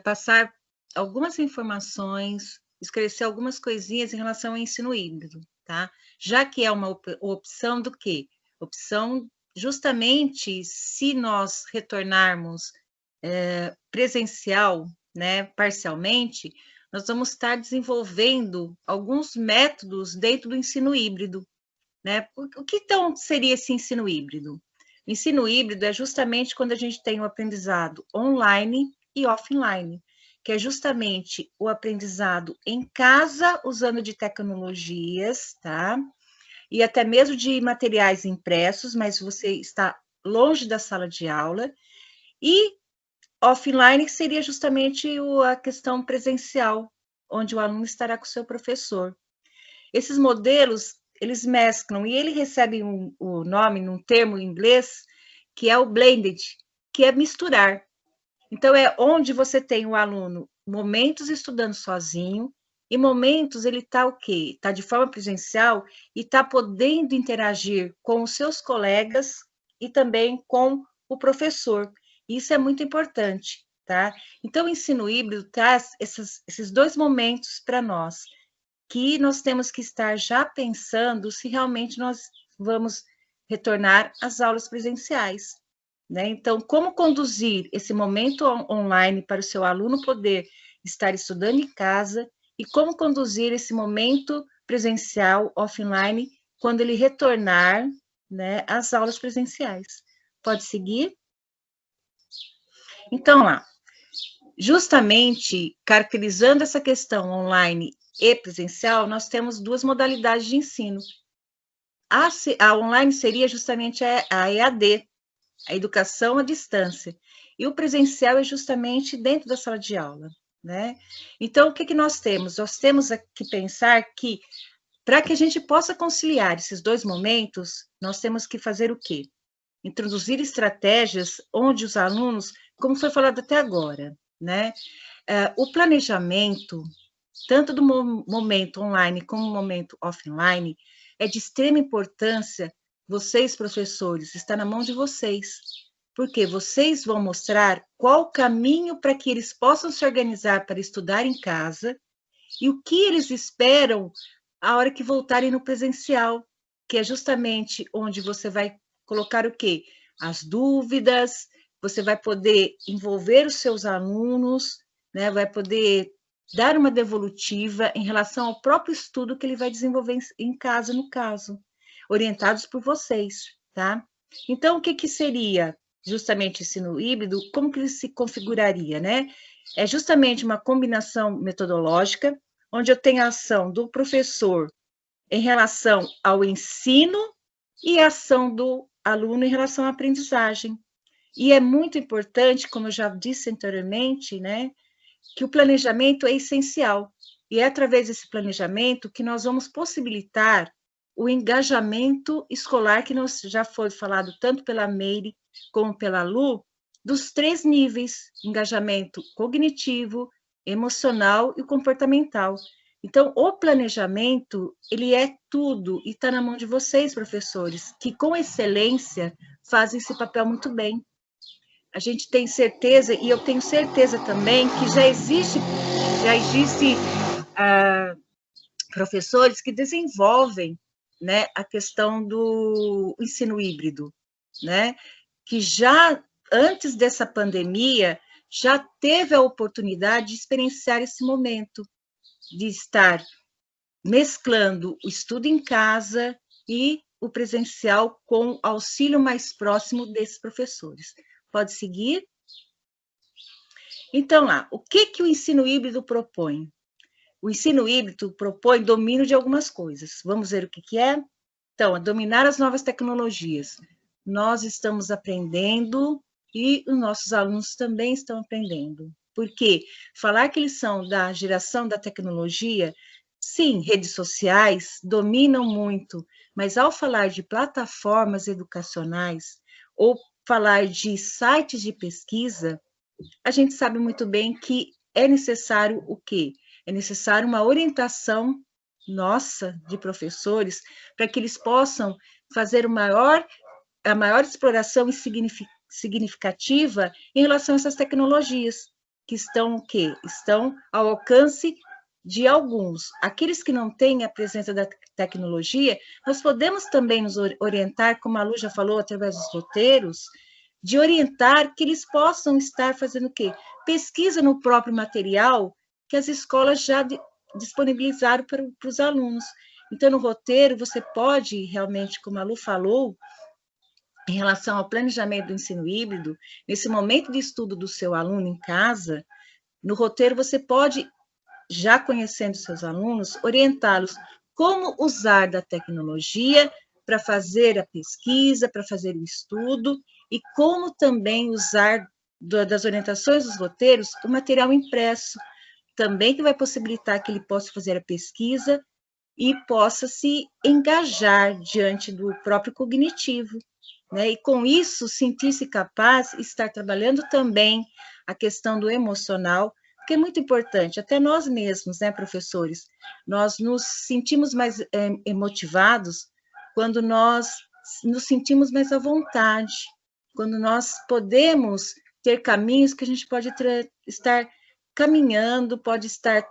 passar algumas informações, esclarecer algumas coisinhas em relação ao ensino híbrido, tá? Já que é uma opção do quê? Opção justamente se nós retornarmos presencial, né, parcialmente, nós vamos estar desenvolvendo alguns métodos dentro do ensino híbrido, né? O que então seria esse ensino híbrido? O ensino híbrido é justamente quando a gente tem o aprendizado online e offline, que é justamente o aprendizado em casa, usando de tecnologias, tá? E até mesmo de materiais impressos, mas você está longe da sala de aula, e offline seria justamente a questão presencial, onde o aluno estará com o seu professor. Esses modelos, eles mesclam, e ele recebe o nome, num termo em inglês, que é o blended, que é misturar. Então, é onde você tem o aluno, momentos estudando sozinho, e momentos ele está o quê? Está de forma presencial e está podendo interagir com os seus colegas e também com o professor. Isso é muito importante, tá? Então, o ensino híbrido traz esses dois momentos para nós, que nós temos que estar já pensando se realmente nós vamos retornar às aulas presenciais, né? Então, como conduzir esse momento online para o seu aluno poder estar estudando em casa e como conduzir esse momento presencial, offline, quando ele retornar, né, às aulas presenciais. Pode seguir? Então, lá, justamente caracterizando essa questão online e presencial, nós temos duas modalidades de ensino. A online seria justamente a EAD, a educação à distância, e o presencial é justamente dentro da sala de aula, né? Então, o que nós temos? Nós temos que pensar que, para que a gente possa conciliar esses dois momentos, nós temos que fazer o quê? Introduzir estratégias onde os alunos, como foi falado até agora, né? O planejamento, tanto do momento online como do momento offline, é de extrema importância. Vocês, professores, está na mão de vocês, porque vocês vão mostrar qual o caminho para que eles possam se organizar para estudar em casa e o que eles esperam a hora que voltarem no presencial, que é justamente onde você vai colocar o quê? As dúvidas, você vai poder envolver os seus alunos, né? Vai poder dar uma devolutiva em relação ao próprio estudo que ele vai desenvolver em casa, no caso, orientados por vocês, tá? Então, o que seria justamente ensino híbrido? Como que ele se configuraria, né? É justamente uma combinação metodológica, onde eu tenho a ação do professor em relação ao ensino e a ação do aluno em relação à aprendizagem. E é muito importante, como eu já disse anteriormente, né, que o planejamento é essencial. E é através desse planejamento que nós vamos possibilitar o engajamento escolar, que já foi falado tanto pela Meire como pela Lu, dos 3 níveis: engajamento cognitivo, emocional e comportamental. Então, o planejamento, ele é tudo, e está na mão de vocês, professores, que com excelência fazem esse papel muito bem. A gente tem certeza, e eu tenho certeza também, que já existe professores que desenvolvem, né, a questão do ensino híbrido, né, que já antes dessa pandemia já teve a oportunidade de experienciar esse momento, de estar mesclando o estudo em casa e o presencial com auxílio mais próximo desses professores. Pode seguir? Então, lá, o que o ensino híbrido propõe? O ensino híbrido propõe domínio de algumas coisas. Vamos ver o que é? Então, dominar as novas tecnologias. Nós estamos aprendendo e os nossos alunos também estão aprendendo. Porque falar que eles são da geração da tecnologia, sim, redes sociais dominam muito, mas ao falar de plataformas educacionais ou falar de sites de pesquisa, a gente sabe muito bem que é necessário o quê? É necessário uma orientação nossa, de professores, para que eles possam fazer a maior exploração significativa em relação a essas tecnologias, que estão o quê? Estão ao alcance de alguns. Aqueles que não têm a presença da tecnologia, nós podemos também nos orientar, como a Lu já falou, através dos roteiros, de orientar que eles possam estar fazendo o quê? Pesquisa no próprio material que as escolas já disponibilizaram para os alunos. Então, no roteiro, você pode realmente, como a Lu falou, em relação ao planejamento do ensino híbrido, nesse momento de estudo do seu aluno em casa, no roteiro você pode, já conhecendo seus alunos, orientá-los como usar da tecnologia para fazer a pesquisa, para fazer o estudo, e como também usar das orientações dos roteiros o material impresso, também que vai possibilitar que ele possa fazer a pesquisa e possa se engajar diante do próprio cognitivo, né? E com isso sentir-se capaz de estar trabalhando também a questão do emocional, que é muito importante, até nós mesmos, né, professores, nós nos sentimos mais motivados quando nós nos sentimos mais à vontade, quando nós podemos ter caminhos que a gente pode estar caminhando, pode estar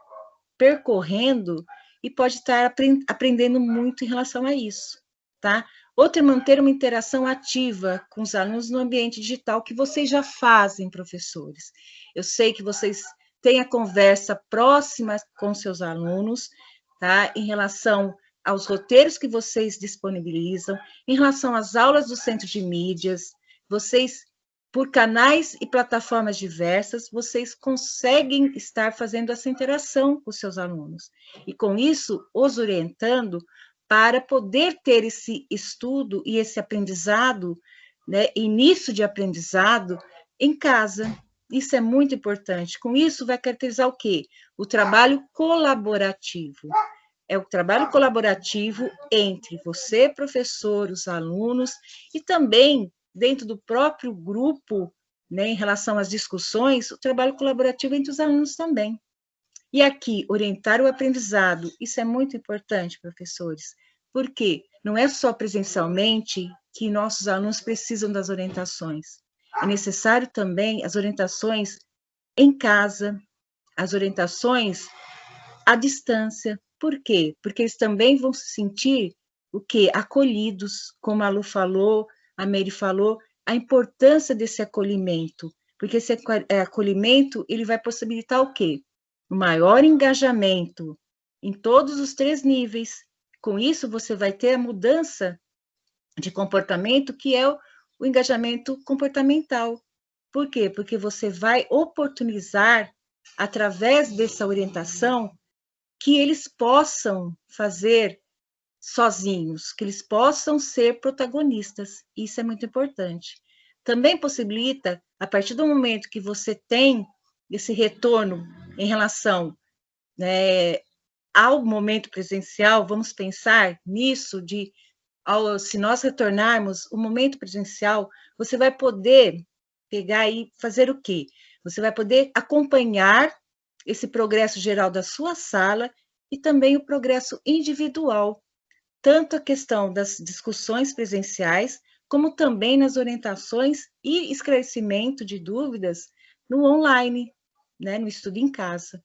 percorrendo e pode estar aprendendo muito em relação a isso, tá? Outra é manter uma interação ativa com os alunos no ambiente digital, que vocês já fazem, professores. Eu sei que vocês têm a conversa próxima com seus alunos, tá? Em relação aos roteiros que vocês disponibilizam, em relação às aulas do Centro de Mídias, vocês, por canais e plataformas diversas, vocês conseguem estar fazendo essa interação com os seus alunos. E, com isso, os orientando para poder ter esse estudo e esse aprendizado, né, início de aprendizado em casa. Isso é muito importante. Com isso, vai caracterizar o quê? O trabalho colaborativo. É o trabalho colaborativo entre você, professor, os alunos, e também dentro do próprio grupo, né, em relação às discussões, o trabalho colaborativo entre os alunos também. E aqui, orientar o aprendizado, isso é muito importante, professores, porque não é só presencialmente que nossos alunos precisam das orientações. É necessário também as orientações em casa, as orientações à distância. Por quê? Porque eles também vão se sentir o quê? Acolhidos, como a Lu falou, a Meire falou, a importância desse acolhimento, porque esse acolhimento, ele vai possibilitar o quê? O maior engajamento em todos os 3 níveis. Com isso, você vai ter a mudança de comportamento, que é o engajamento comportamental. Por quê? Porque você vai oportunizar, através dessa orientação, que eles possam fazer sozinhos, que eles possam ser protagonistas. Isso é muito importante. também possibilita, a partir do momento que você tem esse retorno em relação, né, ao momento presencial, vamos pensar nisso, se nós retornarmos o momento presencial, você vai poder pegar e fazer o quê? Você vai poder acompanhar esse progresso geral da sua sala e também o progresso individual, tanto a questão das discussões presenciais, como também nas orientações e esclarecimento de dúvidas no online, né, no estudo em casa.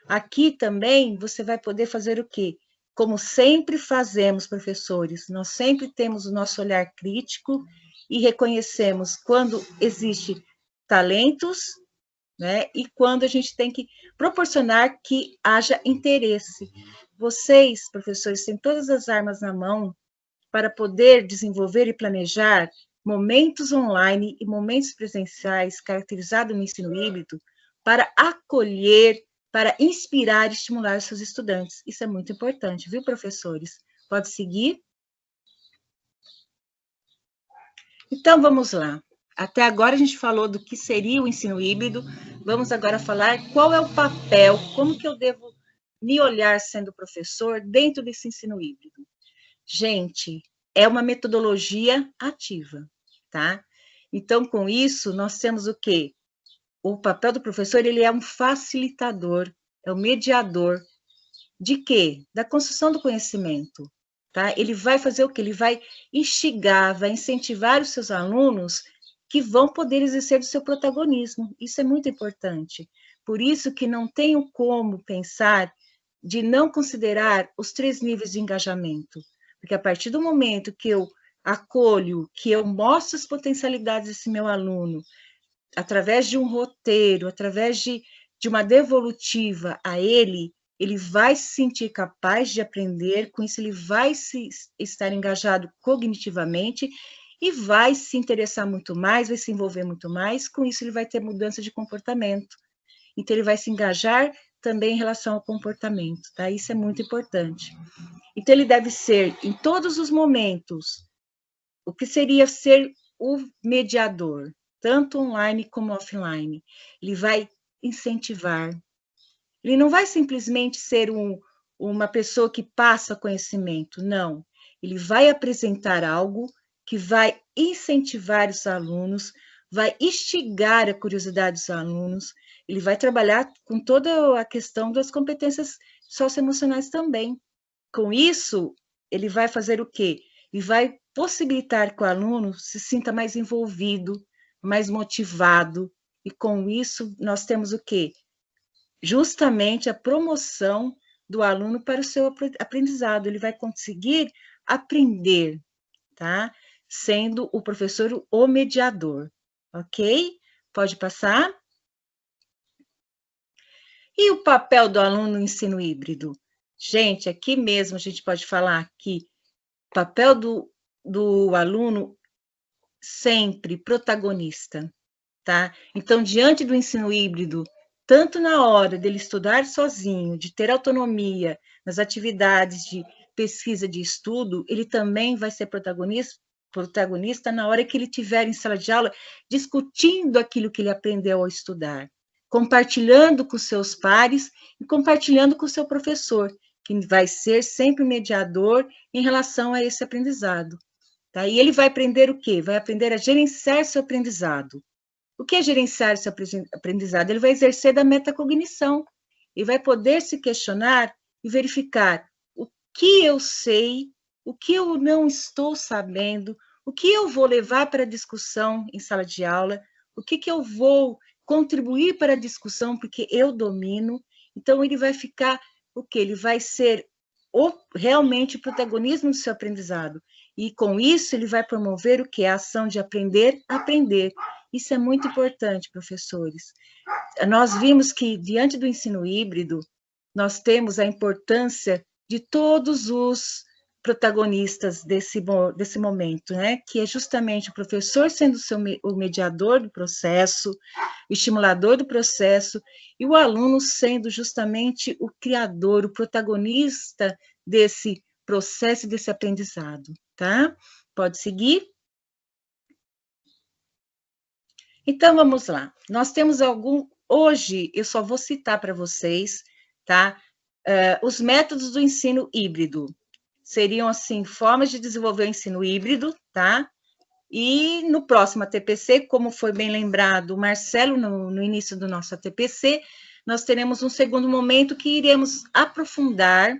Aqui também você vai poder fazer o quê? Como sempre fazemos, professores, nós sempre temos o nosso olhar crítico e reconhecemos quando existe talentos, né, e quando a gente tem que proporcionar que haja interesse. Vocês, professores, têm todas as armas na mão para poder desenvolver e planejar momentos online e momentos presenciais caracterizados no ensino híbrido para acolher, para inspirar e estimular os seus estudantes. Isso é muito importante, viu, professores? Pode seguir? Então, vamos lá. Até agora a gente falou do que seria o ensino híbrido, vamos agora falar qual é o papel, como que eu devo me olhar sendo professor dentro desse ensino híbrido. Gente, é uma metodologia ativa, tá? Então, com isso, nós temos o quê? O papel do professor, ele é um facilitador, é um mediador de quê? Da construção do conhecimento, tá? Ele vai fazer o quê? Ele vai instigar, vai incentivar os seus alunos que vão poder exercer o seu protagonismo. Isso é muito importante. Por isso que não tenho como pensar de não considerar os 3 níveis de engajamento. Porque a partir do momento que eu acolho, que eu mostro as potencialidades desse meu aluno, através de um roteiro, através de uma devolutiva a ele, ele vai se sentir capaz de aprender, com isso ele vai estar engajado cognitivamente e vai se interessar muito mais, vai se envolver muito mais, com isso ele vai ter mudança de comportamento. Então, ele vai se engajar também em relação ao comportamento, tá? Isso é muito importante. Então, ele deve ser, em todos os momentos, o que seria ser o mediador, tanto online como offline. Ele vai incentivar. Ele não vai simplesmente ser uma pessoa que passa conhecimento, não. Ele vai apresentar algo que vai incentivar os alunos, vai instigar a curiosidade dos alunos, ele vai trabalhar com toda a questão das competências socioemocionais também. Com isso, ele vai fazer o quê? Ele vai possibilitar que o aluno se sinta mais envolvido, mais motivado, e com isso nós temos o quê? Justamente a promoção do aluno para o seu aprendizado. Ele vai conseguir aprender, tá? Sendo o professor o mediador, ok? Pode passar? E o papel do aluno no ensino híbrido? Gente, aqui mesmo a gente pode falar que o papel do aluno sempre protagonista, tá? Então, diante do ensino híbrido, tanto na hora dele estudar sozinho, de ter autonomia nas atividades de pesquisa, de estudo, ele também vai ser protagonista na hora que ele estiver em sala de aula discutindo aquilo que ele aprendeu ao estudar, compartilhando com seus pares e compartilhando com o seu professor, que vai ser sempre o mediador em relação a esse aprendizado. Tá? E ele vai aprender o quê? Vai aprender a gerenciar seu aprendizado. O que é gerenciar seu aprendizado? Ele vai exercer da metacognição e vai poder se questionar e verificar o que eu sei, o que eu não estou sabendo, o que eu vou levar para a discussão em sala de aula, o que eu vou contribuir para a discussão porque eu domino. Então, ele vai ficar o quê? Ele vai ser realmente o protagonismo do seu aprendizado. E, com isso, ele vai promover o quê? A ação de aprender a aprender. Isso é muito importante, professores. Nós vimos que, diante do ensino híbrido, nós temos a importância de todos os protagonistas desse momento, né? Que é justamente o professor sendo o mediador do processo, o estimulador do processo, e o aluno sendo justamente o criador, o protagonista desse processo, desse aprendizado, tá? Pode seguir? Então, vamos lá. Nós temos hoje, eu só vou citar para vocês, tá? Os métodos do ensino híbrido. Seriam, assim, formas de desenvolver o ensino híbrido, tá? E no próximo ATPC, como foi bem lembrado o Marcelo no início do nosso ATPC, nós teremos um segundo momento que iremos aprofundar,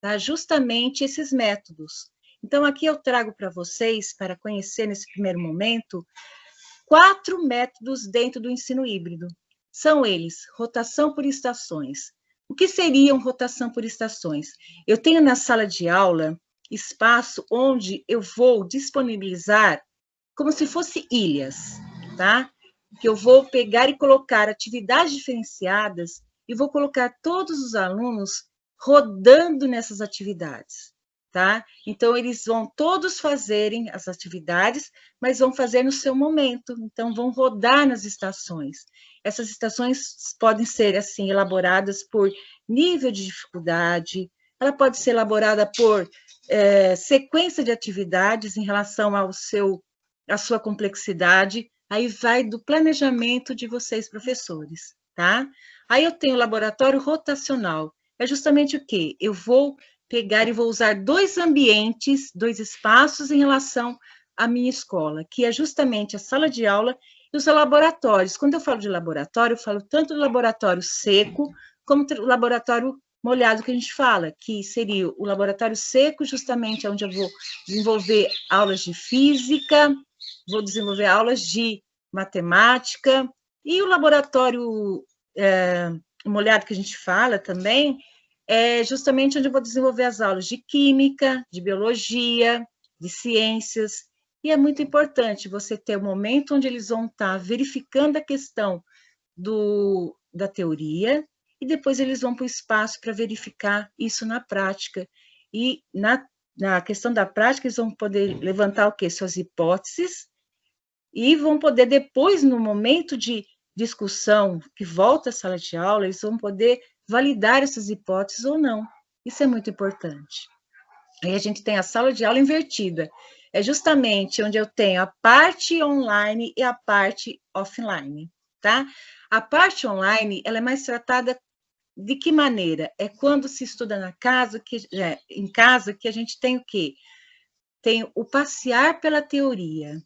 tá, justamente esses métodos. Então, aqui eu trago para vocês, para conhecer nesse primeiro momento, 4 métodos dentro do ensino híbrido. São eles: rotação por estações. O que seria rotação por estações? Eu tenho na sala de aula espaço onde eu vou disponibilizar como se fosse ilhas, tá? Que eu vou pegar e colocar atividades diferenciadas e vou colocar todos os alunos rodando nessas atividades, tá? Então, eles vão todos fazerem as atividades, mas vão fazer no seu momento, então vão rodar nas estações. Essas estações podem ser, assim, elaboradas por nível de dificuldade, ela pode ser elaborada por sequência de atividades em relação a sua complexidade, aí vai do planejamento de vocês, professores, tá? Aí eu tenho o laboratório rotacional, é justamente o quê? Eu vou pegar e vou usar 2 ambientes, 2 espaços em relação à minha escola, que é justamente a sala de aula e os laboratórios. Quando eu falo de laboratório, eu falo tanto do laboratório seco, como o laboratório molhado que a gente fala, que seria o laboratório seco, justamente onde eu vou desenvolver aulas de física, vou desenvolver aulas de matemática, e o laboratório molhado que a gente fala também, é justamente onde eu vou desenvolver as aulas de química, de biologia, de ciências, e é muito importante você ter um momento onde eles vão estar verificando a questão da teoria, e depois eles vão para o espaço para verificar isso na prática. E na questão da prática, eles vão poder levantar o quê? Suas hipóteses, e vão poder depois, no momento de discussão, que volta à sala de aula, eles vão poder validar essas hipóteses ou não. Isso é muito importante. Aí a gente tem a sala de aula invertida. É justamente onde eu tenho a parte online e a parte offline, tá? A parte online, ela é mais tratada de que maneira? É quando se estuda em casa, que a gente tem o quê? Tem o passear pela teoria,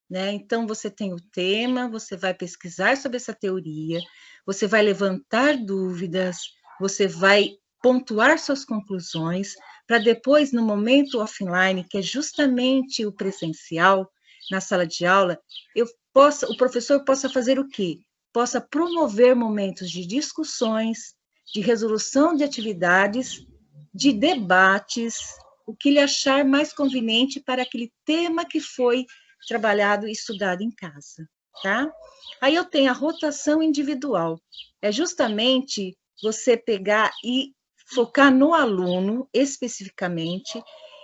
né? Então, você tem o tema, você vai pesquisar sobre essa teoria, você vai levantar dúvidas, você vai pontuar suas conclusões, para depois, no momento offline, que é justamente o presencial, na sala de aula, o professor possa fazer o quê? Possa promover momentos de discussões, de resolução de atividades, de debates, o que ele achar mais conveniente para aquele tema que foi trabalhado e estudado em casa, tá? Aí eu tenho a rotação individual. É justamente você pegar e focar no aluno especificamente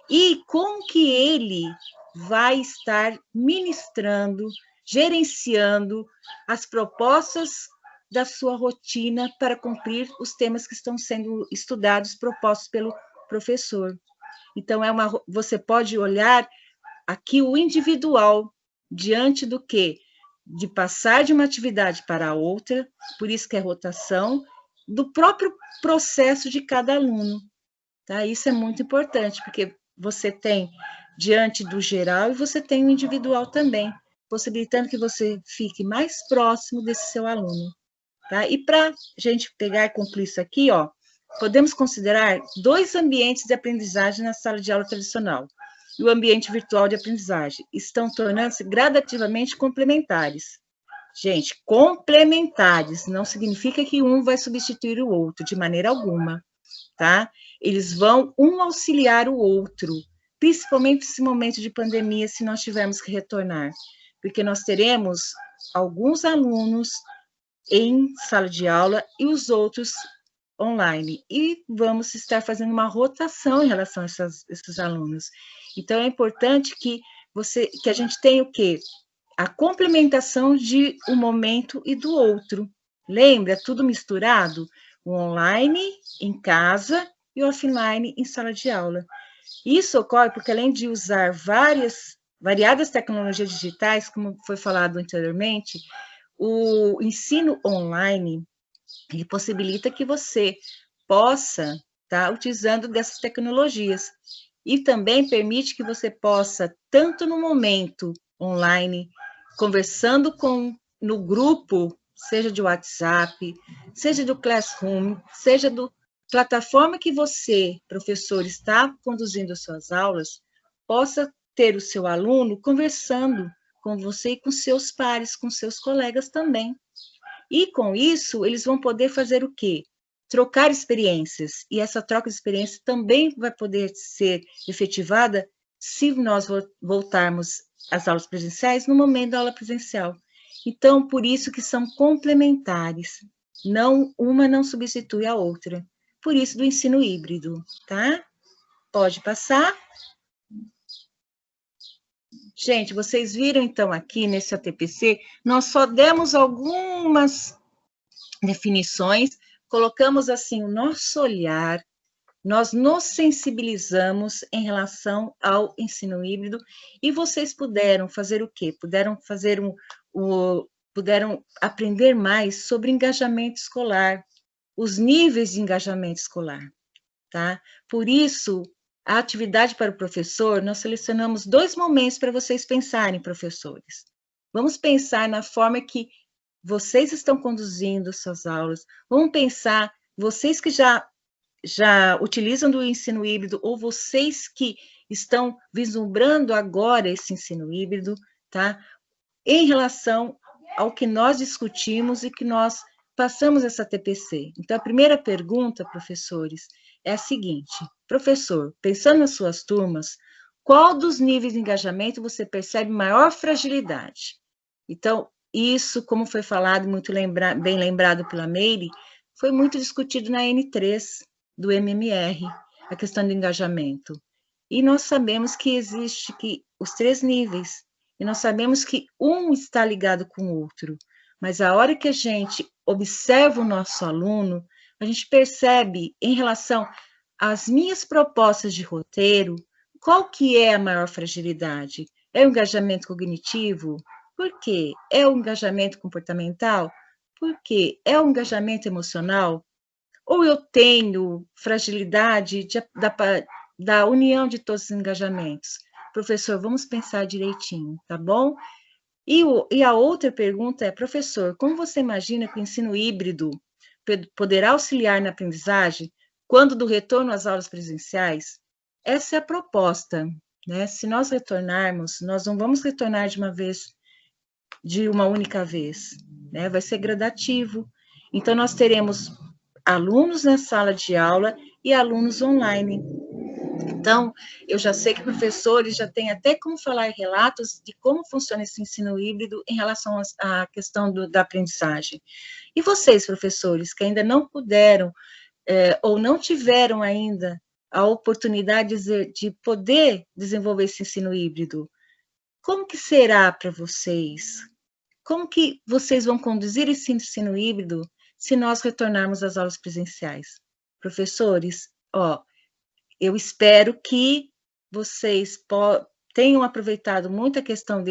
e como que ele vai estar ministrando, gerenciando as propostas da sua rotina para cumprir os temas que estão sendo estudados, propostos pelo professor. Então, você pode olhar aqui o individual diante do quê? De passar de uma atividade para outra, por isso que é rotação, do próprio processo de cada aluno. Tá? Isso é muito importante, porque você tem diante do geral e você tem o individual também, possibilitando que você fique mais próximo desse seu aluno. Tá? E para a gente pegar e concluir isso aqui, ó, podemos considerar 2 ambientes de aprendizagem na sala de aula tradicional e o ambiente virtual de aprendizagem. Estão tornando-se gradativamente complementares. Gente, complementares não significa que um vai substituir o outro, de maneira alguma, tá? Eles vão um auxiliar o outro, principalmente nesse momento de pandemia, se nós tivermos que retornar, porque nós teremos alguns alunos em sala de aula e os outros online. E vamos estar fazendo uma rotação em relação a esses alunos. Então, é importante que a gente tenha o quê? A complementação de um momento e do outro. Lembra? Tudo misturado? O online em casa e o offline em sala de aula. Isso ocorre porque, além de usar variadas tecnologias digitais, como foi falado anteriormente, o ensino online, ele possibilita que você possa estar utilizando dessas tecnologias. E também permite que você possa, tanto no momento online, conversando no grupo, seja de WhatsApp, seja do Classroom, seja do plataforma que você, professor, está conduzindo as suas aulas, possa ter o seu aluno conversando com você e com seus pares, com seus colegas também. E com isso, eles vão poder fazer o quê? Trocar experiências. E essa troca de experiência também vai poder ser efetivada se nós voltarmos às aulas presenciais no momento da aula presencial. Então, por isso que são complementares. Uma não substitui a outra. Por isso do ensino híbrido, tá? Pode passar. Gente, vocês viram, então, aqui nesse ATPC, nós só demos algumas definições, colocamos, assim, o nosso olhar, nós nos sensibilizamos em relação ao ensino híbrido, e vocês puderam fazer o quê? Puderam aprender mais sobre engajamento escolar, os níveis de engajamento escolar, tá? Por isso, a atividade para o professor, nós selecionamos 2 momentos para vocês pensarem, professores. Vamos pensar na forma que vocês estão conduzindo suas aulas. Vamos pensar, vocês que já utilizam do ensino híbrido, ou vocês que estão vislumbrando agora esse ensino híbrido, tá? Em relação ao que nós discutimos e que nós passamos essa TPC. Então, a primeira pergunta, professores, é a seguinte: professor, pensando nas suas turmas, qual dos níveis de engajamento você percebe maior fragilidade? Então, isso, como foi falado, bem lembrado pela Meire, foi muito discutido na N3 do MMR, a questão do engajamento. E nós sabemos que existe os 3 níveis, e nós sabemos que um está ligado com o outro, mas a hora que a gente observa o nosso aluno, a gente percebe, em relação às minhas propostas de roteiro, qual que é a maior fragilidade? É o engajamento cognitivo? Por quê? É o engajamento comportamental? Por quê? É o engajamento emocional? Ou eu tenho fragilidade da união de todos os engajamentos? Professor, vamos pensar direitinho, tá bom? E a outra pergunta é, professor, como você imagina que o ensino híbrido poderá auxiliar na aprendizagem quando do retorno às aulas presenciais? Essa é a proposta, né? Se nós retornarmos, nós não vamos retornar de uma única vez, né? Vai ser gradativo. Então, nós teremos alunos na sala de aula e alunos online. Então, eu já sei que professores já têm até como falar relatos de como funciona esse ensino híbrido em relação à questão da aprendizagem. E vocês, professores, que ainda não puderam ou não tiveram ainda a oportunidade de poder desenvolver esse ensino híbrido, como que será para vocês? Como que vocês vão conduzir esse ensino híbrido se nós retornarmos às aulas presenciais? Professores, eu espero que vocês tenham aproveitado muito a questão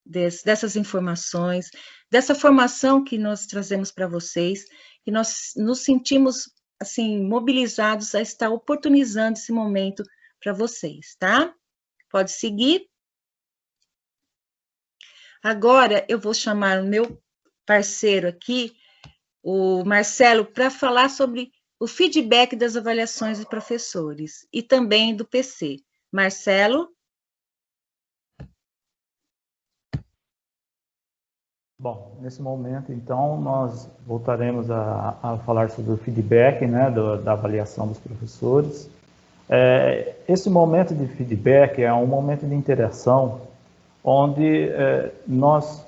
dessas informações, dessa formação que nós trazemos para vocês, que nós nos sentimos, assim, mobilizados a estar oportunizando esse momento para vocês, tá? Pode seguir. Agora, eu vou chamar o meu parceiro aqui, o Marcelo, para falar sobre o feedback das avaliações de professores e também do PC. Marcelo? Bom, nesse momento, então, nós voltaremos a falar sobre o feedback, né, da avaliação dos professores. Esse momento de feedback é um momento de interação onde nós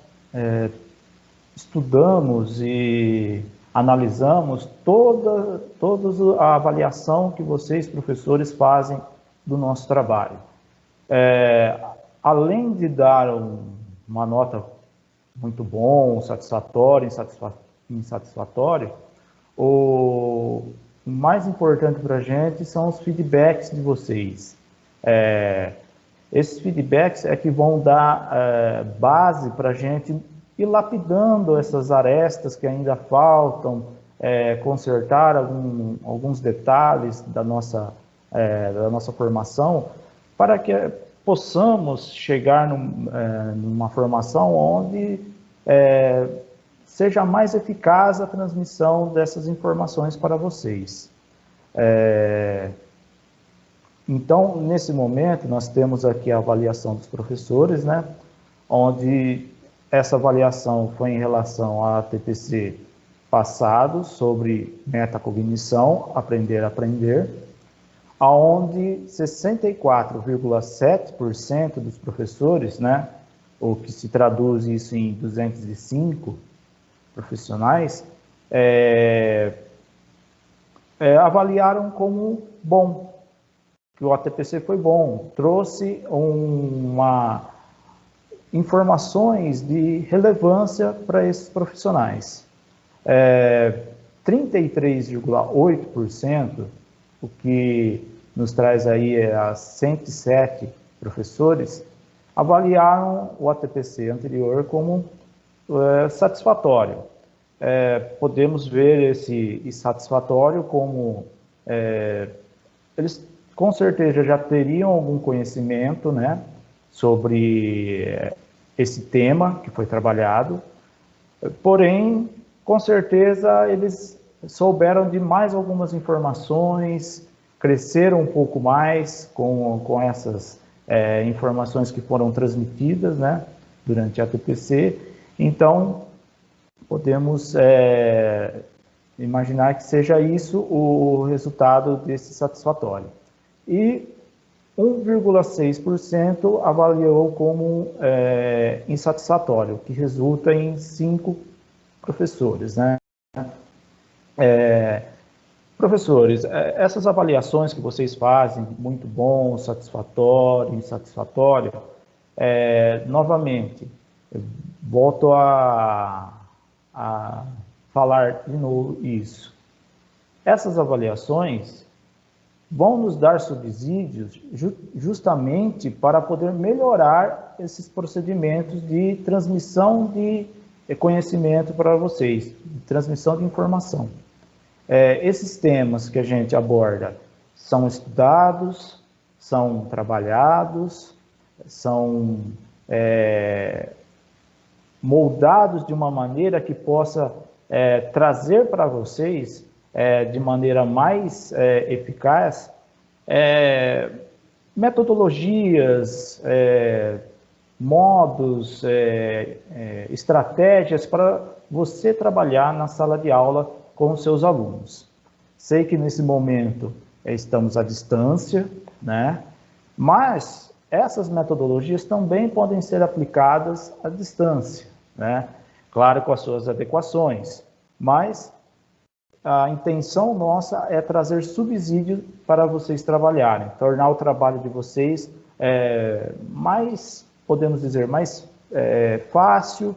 estudamos e analisamos toda a avaliação que vocês, professores, fazem do nosso trabalho. Além de dar uma nota muito bom, satisfatória, insatisfatória, o mais importante para a gente são os feedbacks de vocês. Esses feedbacks é que vão dar base para a gente ir lapidando essas arestas que ainda faltam, consertar alguns detalhes da nossa formação, para que possamos chegar numa formação onde seja mais eficaz a transmissão dessas informações para vocês. Então, nesse momento, nós temos aqui a avaliação dos professores, né, onde essa avaliação foi em relação à TPC passado, sobre metacognição, aprender a aprender, onde 64,7% dos professores, né, o que se traduz isso em 205 profissionais, avaliaram como bom, que o ATPC foi bom, trouxe informações de relevância para esses profissionais. 33,8%, o que nos traz aí a 107 professores, avaliaram o ATPC anterior como satisfatório. Podemos ver esse satisfatório como eles com certeza já teriam algum conhecimento, né, sobre esse tema que foi trabalhado, porém, com certeza, eles souberam de mais algumas informações, cresceram um pouco mais com essas informações que foram transmitidas, né, durante a TPC. Então, podemos imaginar que seja isso o resultado desse satisfatório. E 1,6% avaliou como insatisfatório, que resulta em 5 professores, né? Professores, essas avaliações que vocês fazem, muito bom, satisfatório, insatisfatório, novamente, volto a falar de novo isso. Essas avaliações vão nos dar subsídios justamente para poder melhorar esses procedimentos de transmissão de conhecimento para vocês, de transmissão de informação. Esses temas que a gente aborda são estudados, são trabalhados, são moldados de uma maneira que possa trazer para vocês de maneira mais eficaz metodologias, modos, estratégias para você trabalhar na sala de aula com os seus alunos. Sei que nesse momento estamos à distância, né? Mas essas metodologias também podem ser aplicadas à distância, né? Claro, com as suas adequações, mas a intenção nossa é trazer subsídio para vocês trabalharem, tornar o trabalho de vocês mais, podemos dizer, mais fácil,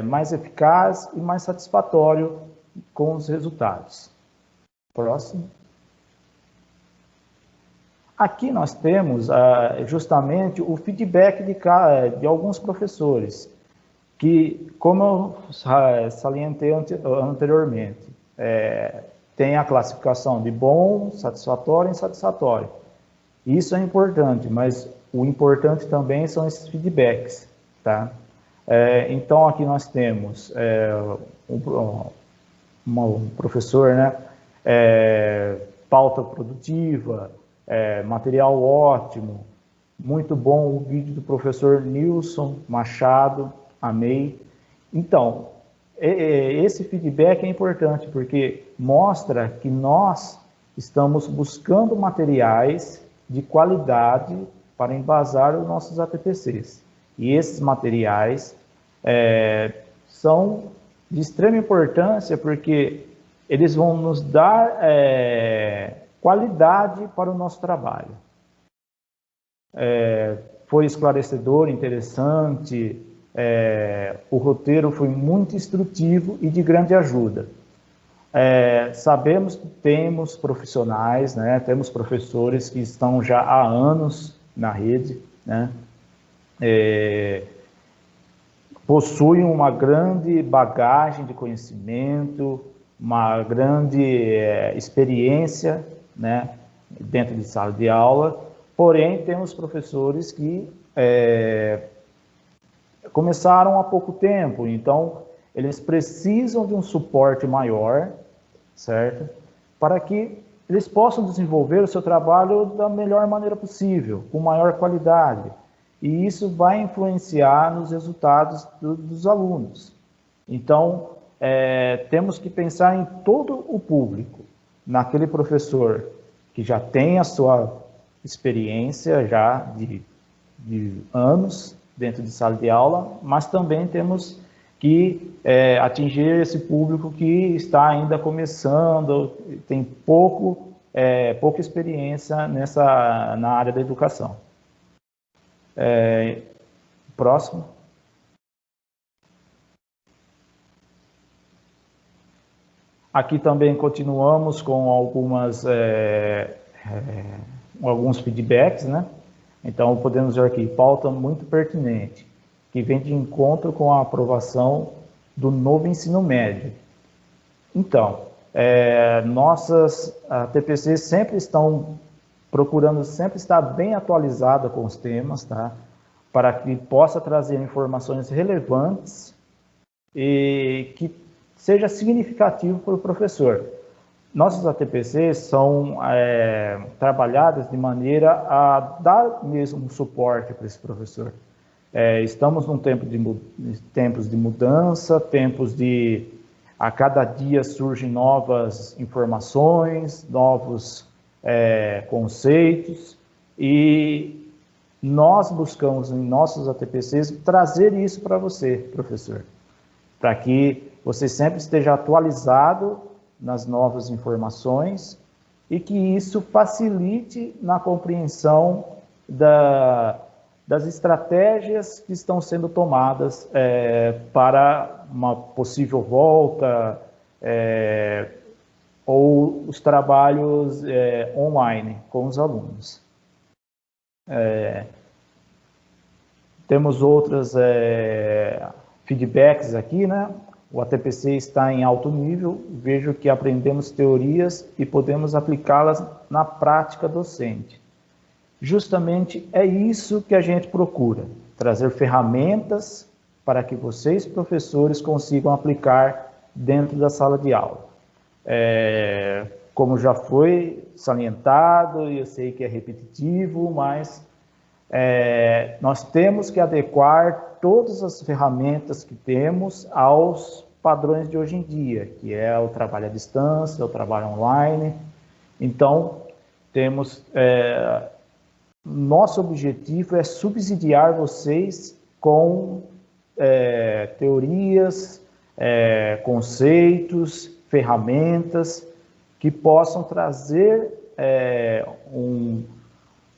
mais eficaz e mais satisfatório com os resultados. Próximo. Aqui nós temos justamente o feedback de alguns professores, que, como eu salientei anteriormente, tem a classificação de bom, satisfatório e insatisfatório. Isso é importante, mas o importante também são esses feedbacks, tá? Então, aqui nós temos um professor, né? Pauta produtiva, material ótimo, muito bom o vídeo do professor Nilson Machado, amei. Então, esse feedback é importante porque mostra que nós estamos buscando materiais de qualidade para embasar os nossos ATPCs. E esses materiais são de extrema importância porque eles vão nos dar qualidade para o nosso trabalho. Foi esclarecedor, interessante, o roteiro foi muito instrutivo e de grande ajuda. Sabemos que temos profissionais, né, temos professores que estão já há anos na rede, né, possuem uma grande bagagem de conhecimento, uma grande experiência, né, dentro de sala de aula, porém temos professores que começaram há pouco tempo, então eles precisam de um suporte maior, certo? Para que eles possam desenvolver o seu trabalho da melhor maneira possível, com maior qualidade. E isso vai influenciar nos resultados dos alunos. Então, temos que pensar em todo o público, naquele professor que já tem a sua experiência já de anos dentro de sala de aula, mas também temos que atingir esse público que está ainda começando, tem pouca experiência na área da educação. Próximo. Aqui também continuamos com alguns feedbacks, né? Então, podemos ver aqui, pauta muito pertinente, que vem de encontro com a aprovação do novo ensino médio. Então, nossas TPCs sempre estão procurando sempre estar bem atualizada com os temas, tá? Para que possa trazer informações relevantes e que seja significativo para o professor. Nossas ATPCs são trabalhadas de maneira a dar mesmo suporte para esse professor. Estamos num tempos de mudança, tempos de... A cada dia surgem novas informações, novos conceitos, e nós buscamos em nossos ATPCs trazer isso para você, professor, para que você sempre esteja atualizado nas novas informações e que isso facilite na compreensão das estratégias que estão sendo tomadas para uma possível volta ou os trabalhos online com os alunos. Temos outros feedbacks aqui, né? O ATPC está em alto nível, vejo que aprendemos teorias e podemos aplicá-las na prática docente. Justamente é isso que a gente procura, trazer ferramentas para que vocês, professores, consigam aplicar dentro da sala de aula. Como já foi salientado, eu sei que é repetitivo, mas nós temos que adequar todas as ferramentas que temos aos padrões de hoje em dia, que é o trabalho à distância, o trabalho online. Então, nosso objetivo é subsidiar vocês com teorias, conceitos, ferramentas que possam trazer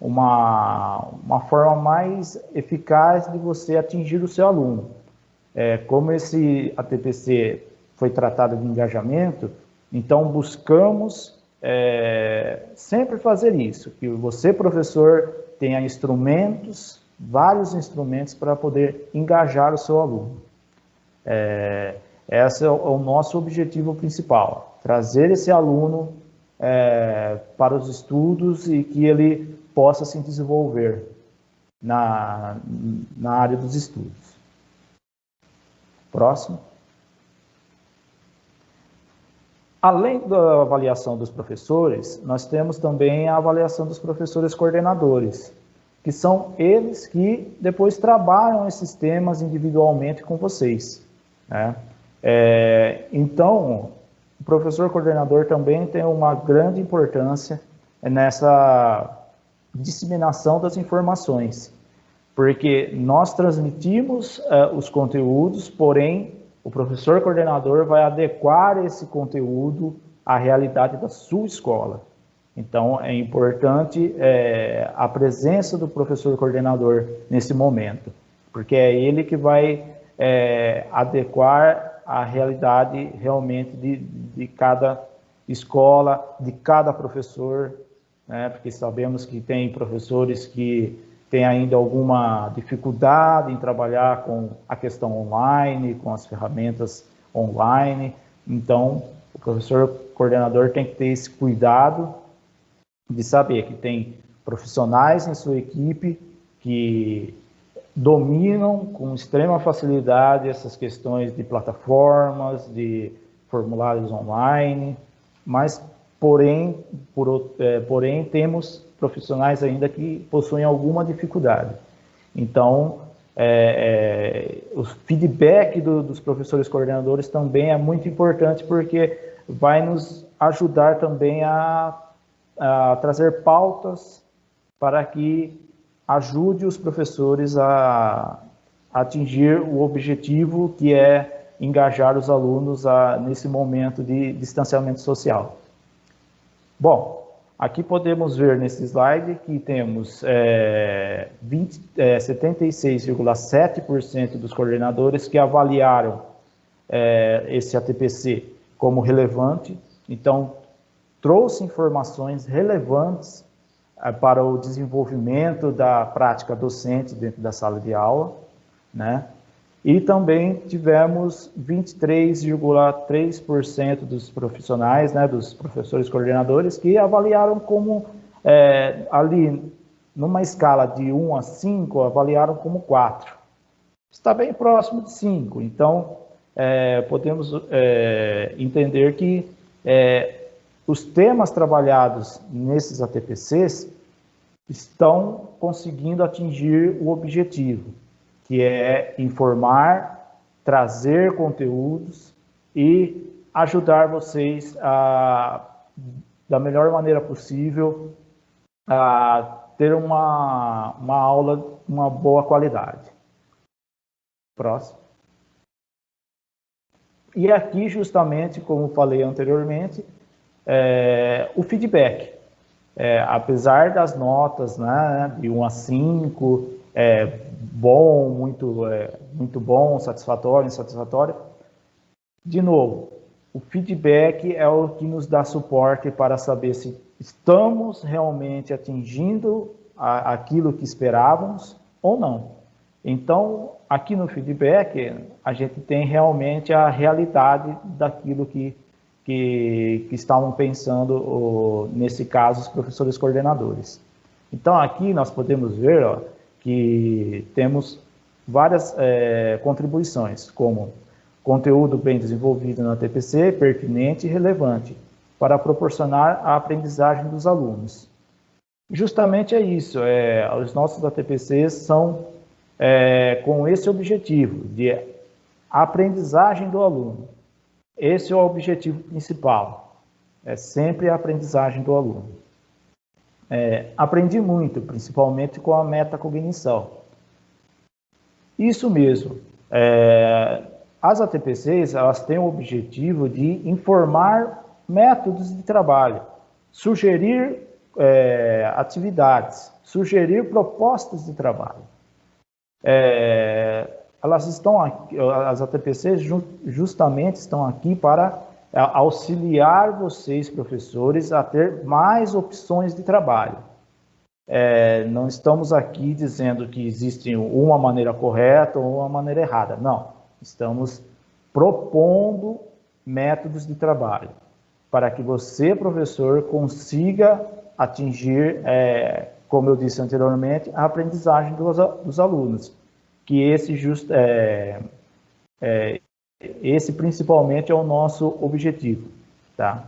uma forma mais eficaz de você atingir o seu aluno. Como esse ATPC foi tratado de engajamento, então buscamos sempre fazer isso, que você, professor, tenha instrumentos, vários instrumentos para poder engajar o seu aluno. Esse é o nosso objetivo principal, trazer esse aluno para os estudos e que ele possa se desenvolver na área dos estudos. Próximo. Além da avaliação dos professores, nós temos também a avaliação dos professores coordenadores, que são eles que depois trabalham esses temas individualmente com vocês, né? Então, o professor coordenador também tem uma grande importância nessa disseminação das informações, porque nós transmitimos os conteúdos, porém, o professor coordenador vai adequar esse conteúdo à realidade da sua escola. Então, é importante a presença do professor coordenador nesse momento, porque é ele que vai adequar a realidade realmente de cada escola, de cada professor, né? Porque sabemos que tem professores que tem ainda alguma dificuldade em trabalhar com a questão online, com as ferramentas online. Então, o professor coordenador tem que ter esse cuidado de saber que tem profissionais em sua equipe que dominam com extrema facilidade essas questões de plataformas, de formulários online, mas, porém, temos profissionais ainda que possuem alguma dificuldade. Então, o feedback dos professores coordenadores também é muito importante, porque vai nos ajudar também a trazer pautas para que ajude os professores a atingir o objetivo, que é engajar os alunos nesse momento de distanciamento social. Bom, aqui podemos ver nesse slide que temos 76,7% dos coordenadores que avaliaram esse ATPC como relevante. Então, trouxe informações relevantes para o desenvolvimento da prática docente dentro da sala de aula, né? E também tivemos 23,3% dos profissionais, né, dos professores coordenadores, que avaliaram como, ali, numa escala de 1 a 5, avaliaram como 4. Está bem próximo de 5, então podemos entender que os temas trabalhados nesses ATPCs estão conseguindo atingir o objetivo, que é informar, trazer conteúdos e ajudar vocês da melhor maneira possível, a ter uma aula de uma boa qualidade. Próximo. E aqui, justamente, como falei anteriormente, o feedback. Apesar das notas, né, de 1 a 5, bom, muito bom, satisfatório, insatisfatório, de novo, o feedback é o que nos dá suporte para saber se estamos realmente atingindo aquilo que esperávamos ou não. Então, aqui no feedback, a gente tem realmente a realidade daquilo que estavam pensando, nesse caso, os professores coordenadores. Então, aqui nós podemos ver que temos várias contribuições, como conteúdo bem desenvolvido na TPC, pertinente e relevante, para proporcionar a aprendizagem dos alunos. Justamente é isso, os nossos ATPCs são com esse objetivo de aprendizagem do aluno. Esse é o objetivo principal, é sempre a aprendizagem do aluno. Aprendi muito, principalmente com a metacognição. Isso mesmo, as ATPCs, elas têm o objetivo de informar métodos de trabalho, sugerir atividades, sugerir propostas de trabalho. Elas estão aqui, as ATPCs justamente estão aqui para auxiliar vocês, professores, a ter mais opções de trabalho. Não estamos aqui dizendo que existe uma maneira correta ou uma maneira errada, não. Estamos propondo métodos de trabalho para que você, professor, consiga atingir, como eu disse anteriormente, a aprendizagem dos alunos. Que esse principalmente é o nosso objetivo, tá?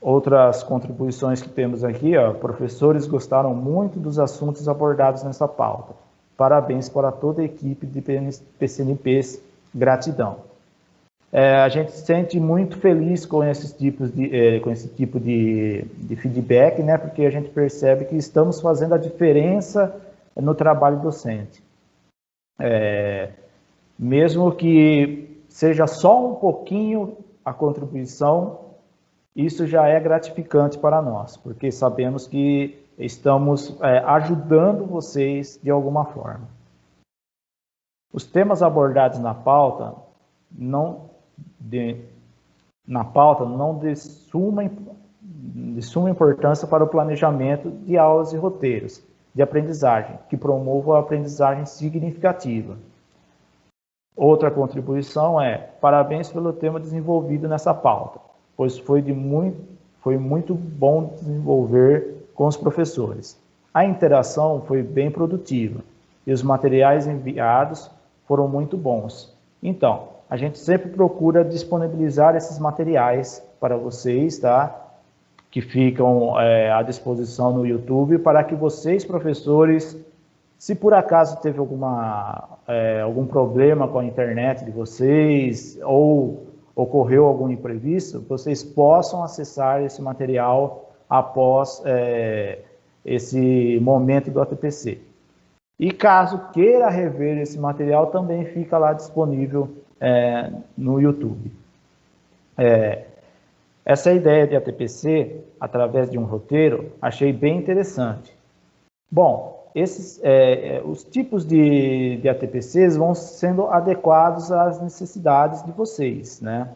Outras contribuições que temos aqui, professores gostaram muito dos assuntos abordados nessa pauta. Parabéns para toda a equipe de PCNPs, gratidão. A gente se sente muito feliz com esse tipo de feedback, né? Porque a gente percebe que estamos fazendo a diferença no trabalho docente. Mesmo que seja só um pouquinho a contribuição, isso já é gratificante para nós, porque sabemos que estamos ajudando vocês de alguma forma. Os temas abordados na pauta não de suma importância para o planejamento de aulas e roteiros. de aprendizagem, que promovam a aprendizagem significativa. Outra contribuição é: parabéns pelo tema desenvolvido nessa pauta, pois foi muito bom desenvolver com os professores. A interação foi bem produtiva e os materiais enviados foram muito bons. Então, a gente sempre procura disponibilizar esses materiais para vocês, tá? Que ficam à disposição no YouTube, para que vocês, professores, se por acaso teve algum problema com a internet de vocês ou ocorreu algum imprevisto, vocês possam acessar esse material após esse momento do ATPC. E caso queira rever esse material, também fica lá disponível no YouTube. Essa ideia de ATPC, através de um roteiro, achei bem interessante. Bom, os tipos de ATPCs vão sendo adequados às necessidades de vocês, né?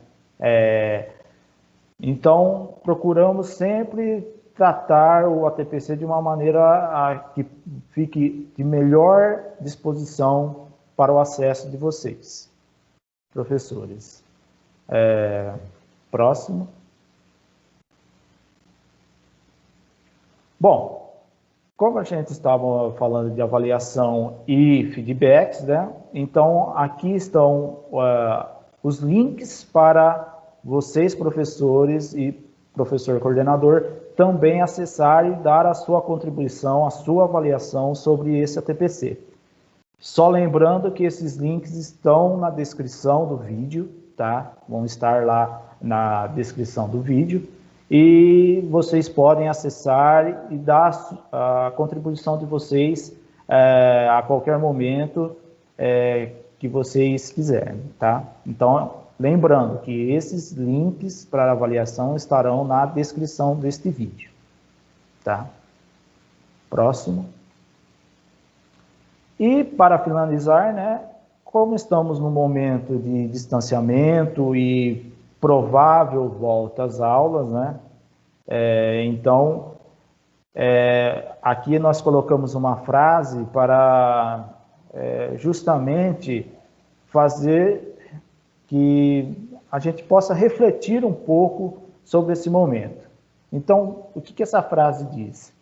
Então, procuramos sempre tratar o ATPC de uma maneira que fique de melhor disposição para o acesso de vocês, professores. Próximo. Bom, como a gente estava falando de avaliação e feedbacks, né? Então, aqui estão os links para vocês, professores e professor coordenador, também acessar e dar a sua contribuição, a sua avaliação sobre esse ATPC. Só lembrando que esses links estão na descrição do vídeo, tá? Vão estar lá na descrição do vídeo. E vocês podem acessar e dar a contribuição de vocês a qualquer momento que vocês quiserem, tá? Então, lembrando que esses links para avaliação estarão na descrição deste vídeo, tá? Próximo. E para finalizar, né, como estamos no momento de distanciamento e provável volta às aulas, né? Então, aqui nós colocamos uma frase para justamente fazer que a gente possa refletir um pouco sobre esse momento. Então, o que essa frase diz?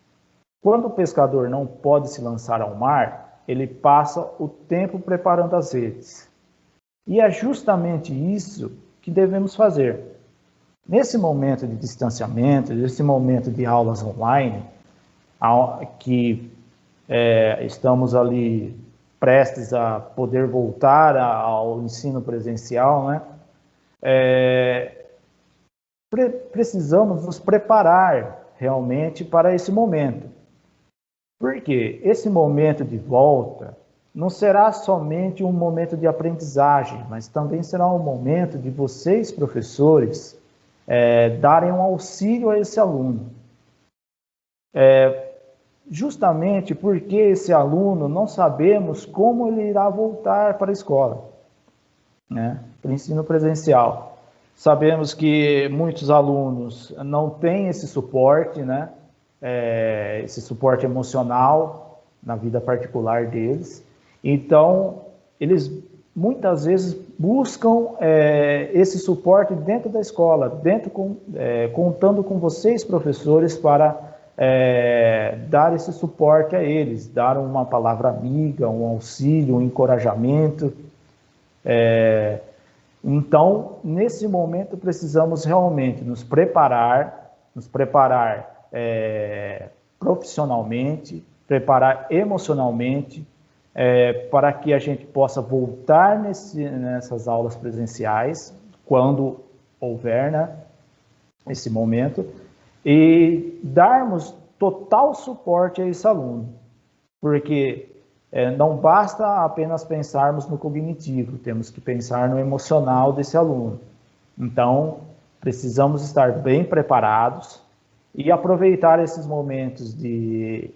Quando o pescador não pode se lançar ao mar, ele passa o tempo preparando as redes. E é justamente isso que devemos fazer. Nesse momento de distanciamento, nesse momento de aulas online, que estamos ali prestes a poder voltar ao ensino presencial, né? Precisamos nos preparar realmente para esse momento. Porque esse momento de volta não será somente um momento de aprendizagem, mas também será um momento de vocês, professores, darem um auxílio a esse aluno. Justamente porque esse aluno não sabemos como ele irá voltar para a escola, né? Para o ensino presencial. Sabemos que muitos alunos não têm esse suporte, né? Esse suporte emocional na vida particular deles. Então, eles muitas vezes buscam esse suporte dentro da escola, contando com vocês, professores, para dar esse suporte a eles, dar uma palavra amiga, um auxílio, um encorajamento. Então, nesse momento, precisamos realmente nos preparar profissionalmente, preparar emocionalmente, para que a gente possa voltar nessas aulas presenciais, quando houver, né, esse momento, e darmos total suporte a esse aluno, porque não basta apenas pensarmos no cognitivo, temos que pensar no emocional desse aluno. Então, precisamos estar bem preparados e aproveitar esses momentos de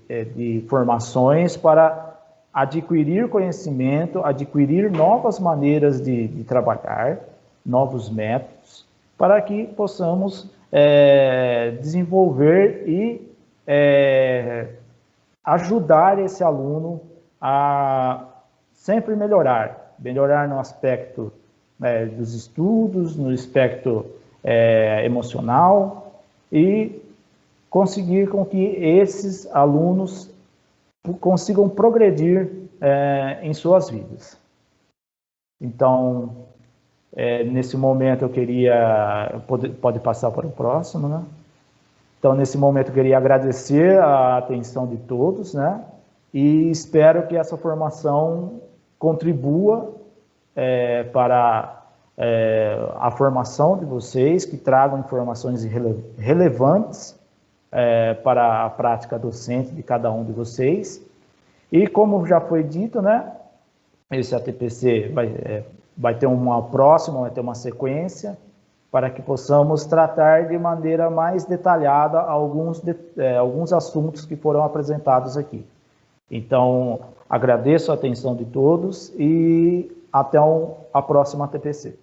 formações para adquirir conhecimento, adquirir novas maneiras de trabalhar, novos métodos, para que possamos desenvolver e ajudar esse aluno a sempre melhorar no aspecto dos estudos, no aspecto emocional, e conseguir com que esses alunos consigam progredir em suas vidas. Então, nesse momento eu queria... Pode passar para o próximo, né? Então, nesse momento eu queria agradecer a atenção de todos, né? E espero que essa formação contribua para a formação de vocês, que tragam informações relevantes para a prática docente de cada um de vocês. E como já foi dito, né, esse ATPC vai ter uma próxima, vai ter uma sequência, para que possamos tratar de maneira mais detalhada alguns assuntos que foram apresentados aqui. Então, agradeço a atenção de todos e até a próxima ATPC.